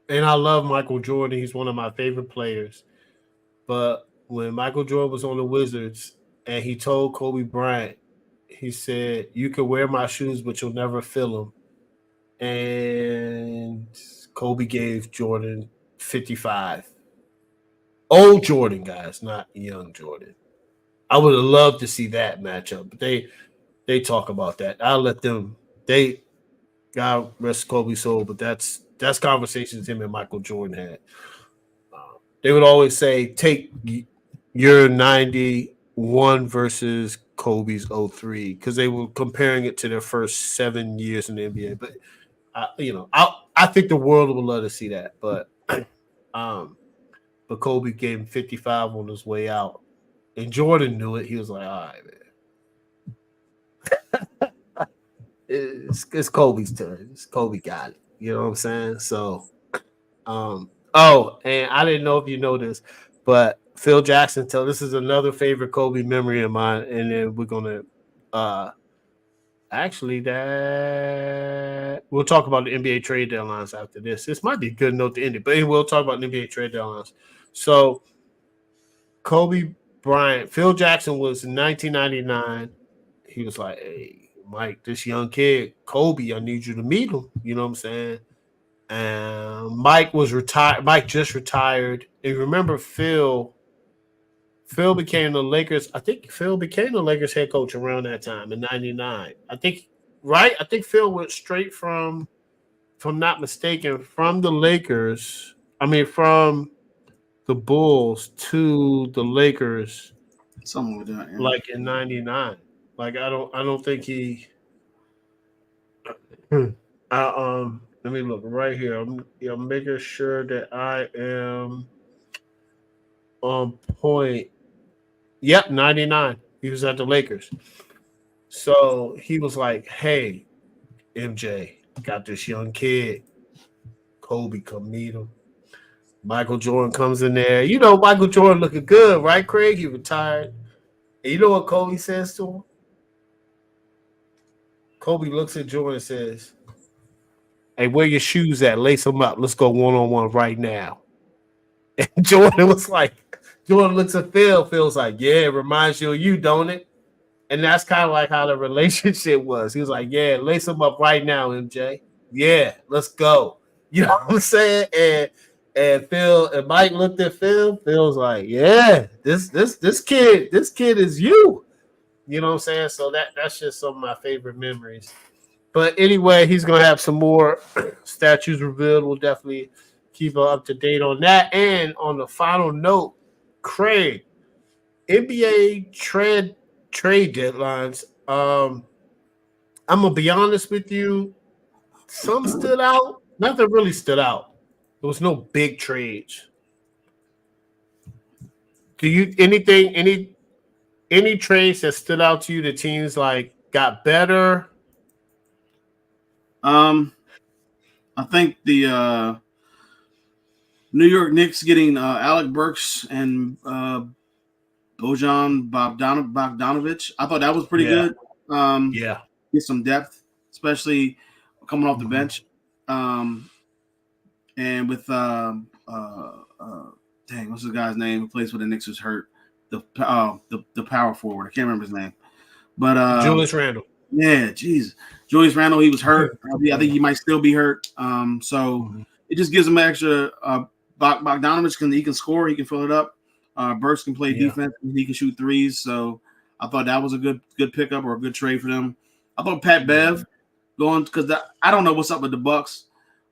and I love Michael Jordan. He's one of my favorite players. But when Michael Jordan was on the Wizards and he told Kobe Bryant, he said, "You can wear my shoes, but you'll never fill them." And Kobe gave Jordan 55. Old Jordan, guys, not young Jordan. I would have loved to see that matchup, but they talk about that. I'll let them. They God rest Kobe's soul, but that's conversations him and Michael Jordan had. They would always say, "Take your 91 versus Kobe's 03," because they were comparing it to their first 7 years in the NBA. But I think the world would love to see that. But but Kobe gave him 55 on his way out. And Jordan knew it. He was like, "All right, man. It's Kobe's turn. Kobe got it." You know what I'm saying? So, and I didn't know if you know this, but Phil Jackson this is another favorite Kobe memory of mine. And then we're going to actually that we'll talk about the NBA trade deadlines after this. This might be a good note to end it, but we'll talk about the NBA trade deadlines. So, Kobe Bryant, Phil Jackson was in 1999. He was like, "Hey, Mike, this young kid, Kobe, I need you to meet him." You know what I'm saying? And Mike was retired. Mike just retired. And remember, Phil became the Lakers. I think Phil became the Lakers head coach around that time in '99. I think, right? I think Phil went straight from, if I'm not mistaken, from the Lakers. I mean, from the Bulls to the Lakers, something like that. Yeah. like in '99. Like I don't think he. Let me look right here. I'm making sure that I am on point. Yep, '99. He was at the Lakers. So he was like, "Hey, MJ, got this young kid. Kobe, come meet him." Michael Jordan comes in there. You know, Michael Jordan looking good, right, Craig? He retired. And you know what Kobe says to him? Kobe looks at Jordan and says, "Hey, where your shoes at? Lace them up. Let's go one-on-one right now." And Jordan looks at Phil. Phil's like, "Yeah, it reminds you of you, don't it?" And that's kind of like how the relationship was. He was like, "Yeah, lace them up right now, MJ. Yeah, let's go." You know what I'm saying? And Phil and Mike looked at Phil. Phil's like, "Yeah, this kid is you." You know what I'm saying? So that's just some of my favorite memories. But anyway, he's gonna have some more statues revealed. We'll definitely keep up to date on that. And on the final note, Craig, NBA trade deadlines. I'm gonna be honest with you. Some stood out. Nothing really stood out. There was no big trades. Do you any trades that stood out to you? The teams like got better. I think the New York Knicks getting Alec Burks and Bojan Bogdanovic. I thought that was pretty Yeah, good. yeah, Get some depth, especially coming off the mm-hmm. bench. And with dang, what's the guy's name who plays for the Knicks was hurt? The power forward. I can't remember his name. But Julius Randle. yeah, geez. Julius Randle, he was hurt. I think he might still be hurt. So it just gives him extra. Bogdanovich he can score, he can fill it up. Burks can play defense, and he can shoot threes. So I thought that was a good pickup or a good trade for them. I thought Pat Bev going because I don't know what's up with the Bucks,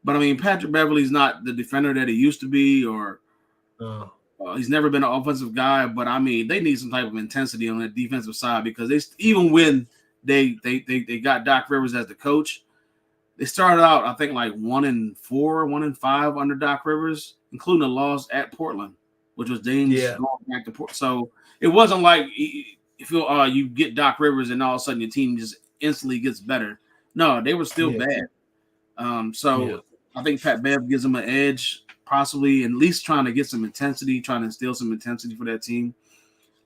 but I mean Patrick Beverly's not the defender that he used to be, or he's never been an offensive guy. But I mean they need some type of intensity on the defensive side because even when they got Doc Rivers as the coach, they started out I think like 1-4, 1-5 under Doc Rivers, including a loss at Portland, which was dangerous going back to Portland. So it wasn't like you get Doc Rivers and all of a sudden your team just instantly gets better. No, they were still bad. I think Pat Bev gives them an edge, possibly at least trying to get some intensity, trying to instill some intensity for that team.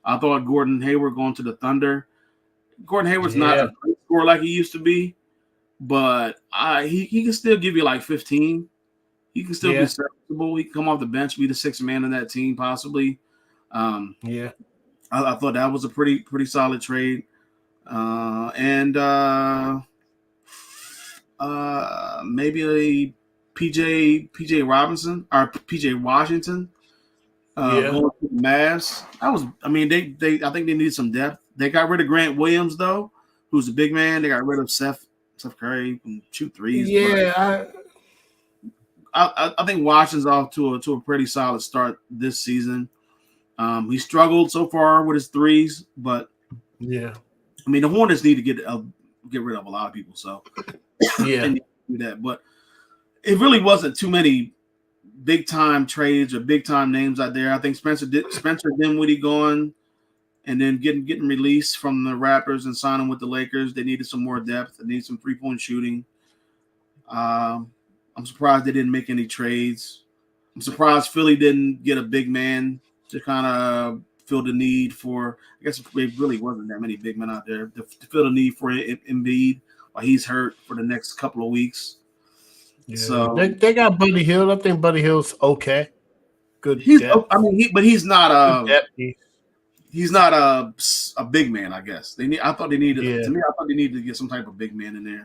I thought Gordon Hayward going to the Thunder. Gordon Hayward's not a great scorer like he used to be, but he can still give you like 15. He can still be serviceable. He can come off the bench, be the sixth man in that team, possibly. I thought that was a pretty solid trade. And maybe a PJ Robinson or PJ Washington going to the Mavs. I think they needed some depth. They got rid of Grant Williams though, who's a big man. They got rid of Seth Curry and shoot threes. Yeah, I think Washington's off to a pretty solid start this season. He struggled so far with his threes, but I mean the Hornets need to get rid of a lot of people, so they need to do that. But it really wasn't too many big time trades or big time names out there. I think Spencer Dinwiddie going and then getting released from the Raptors and signing with the Lakers. They needed some more depth. They need some 3-point shooting. I'm surprised they didn't make any trades. I'm surprised Philly didn't get a big man to kind of fill the need for. I guess there really wasn't that many big men out there to fill the need for Embiid while he's hurt for the next couple of weeks. Yeah. So they got Buddy Hield. I think Buddy Hield's okay. Good. Depth. I mean, he's not he's not a big man. I guess I thought they needed. To me, I thought they needed to get some type of big man in there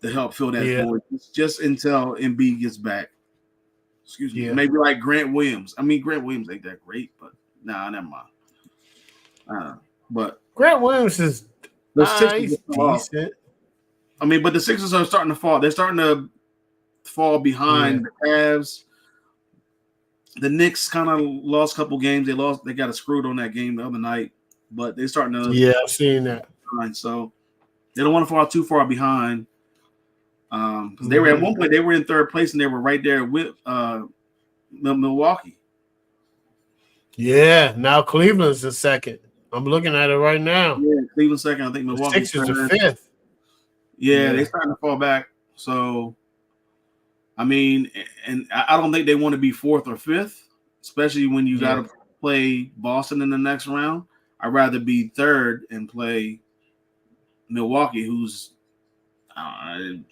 to help fill that void just until Embiid gets back. Excuse me. Maybe like Grant Williams. I mean, Grant Williams ain't that great, but never mind. But Grant Williams is he's decent. I mean, but the Sixers are starting to fall. They're starting to fall behind the Cavs. The Knicks kind of lost a couple games. They got screwed on that game the other night, but they're starting to. Yeah, I've seen that. So they don't want to fall too far behind. Because they were at one point they were in third place and they were right there with Milwaukee. Yeah, now Cleveland's in second. I'm looking at it right now. Yeah, Cleveland's second. I think Milwaukee. Sixers are fifth. Yeah, they're starting to fall back. So, I mean, and I don't think they want to be fourth or fifth, especially when you got to play Boston in the next round. I'd rather be third and play Milwaukee, who's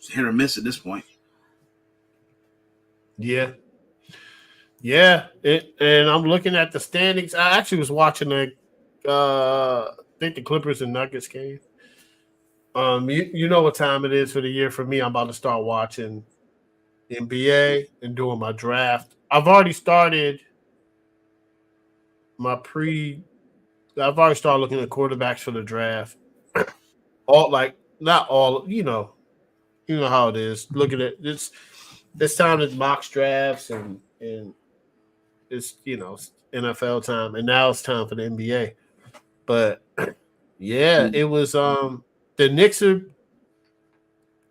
hit or miss at this point. Yeah. And I'm looking at the standings. I actually was watching I think the Clippers and Nuggets game. You know what time it is for the year for me. I'm about to start watching NBA and doing my draft. I've already started looking at quarterbacks for the draft. not all. You know how it is. Look at it. This time it's mock drafts and it's NFL time, and now it's time for the NBA. But yeah, it was the Knicks are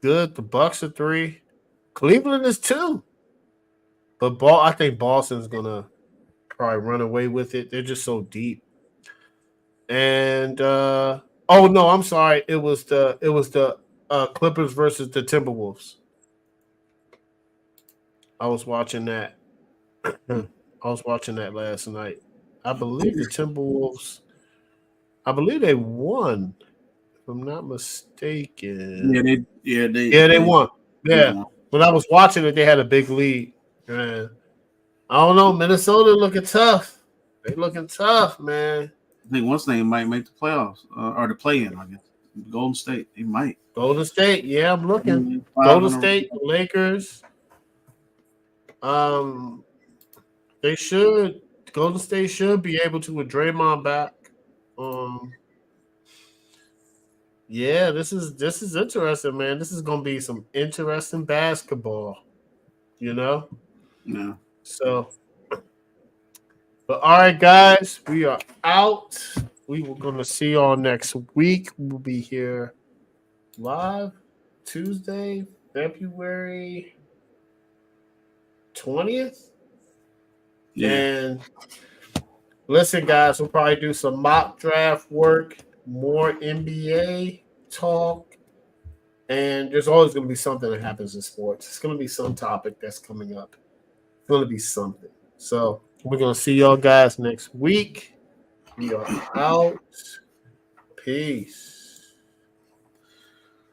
good. The Bucks are 3. Cleveland is 2. But I think Boston's gonna probably run away with it. They're just so deep. And oh no, I'm sorry. It was the Clippers versus the Timberwolves. I was watching that. I was watching that last night. I believe the Timberwolves. I believe they won. If I'm not mistaken. They won. Yeah. When I was watching it, they had a big lead. And I don't know. Minnesota looking tough. They looking tough, man. I think one thing might make the playoffs or the play-in. I guess Golden State. They might. Golden State. Yeah, I'm looking. Golden State, Lakers. They should. Golden State should be able to with Draymond back. Yeah, this is interesting, man. This is gonna be some interesting basketball. Yeah. So, but all right, guys, we are out. We were gonna see y'all next week. We'll be here live Tuesday, February 20th. Yeah. And listen, guys, we'll probably do some mock draft work, more NBA talk, and there's always going to be something that happens in sports. It's going to be some topic that's coming up. It's going to be something. So we're going to see y'all guys next week. We are out. Peace.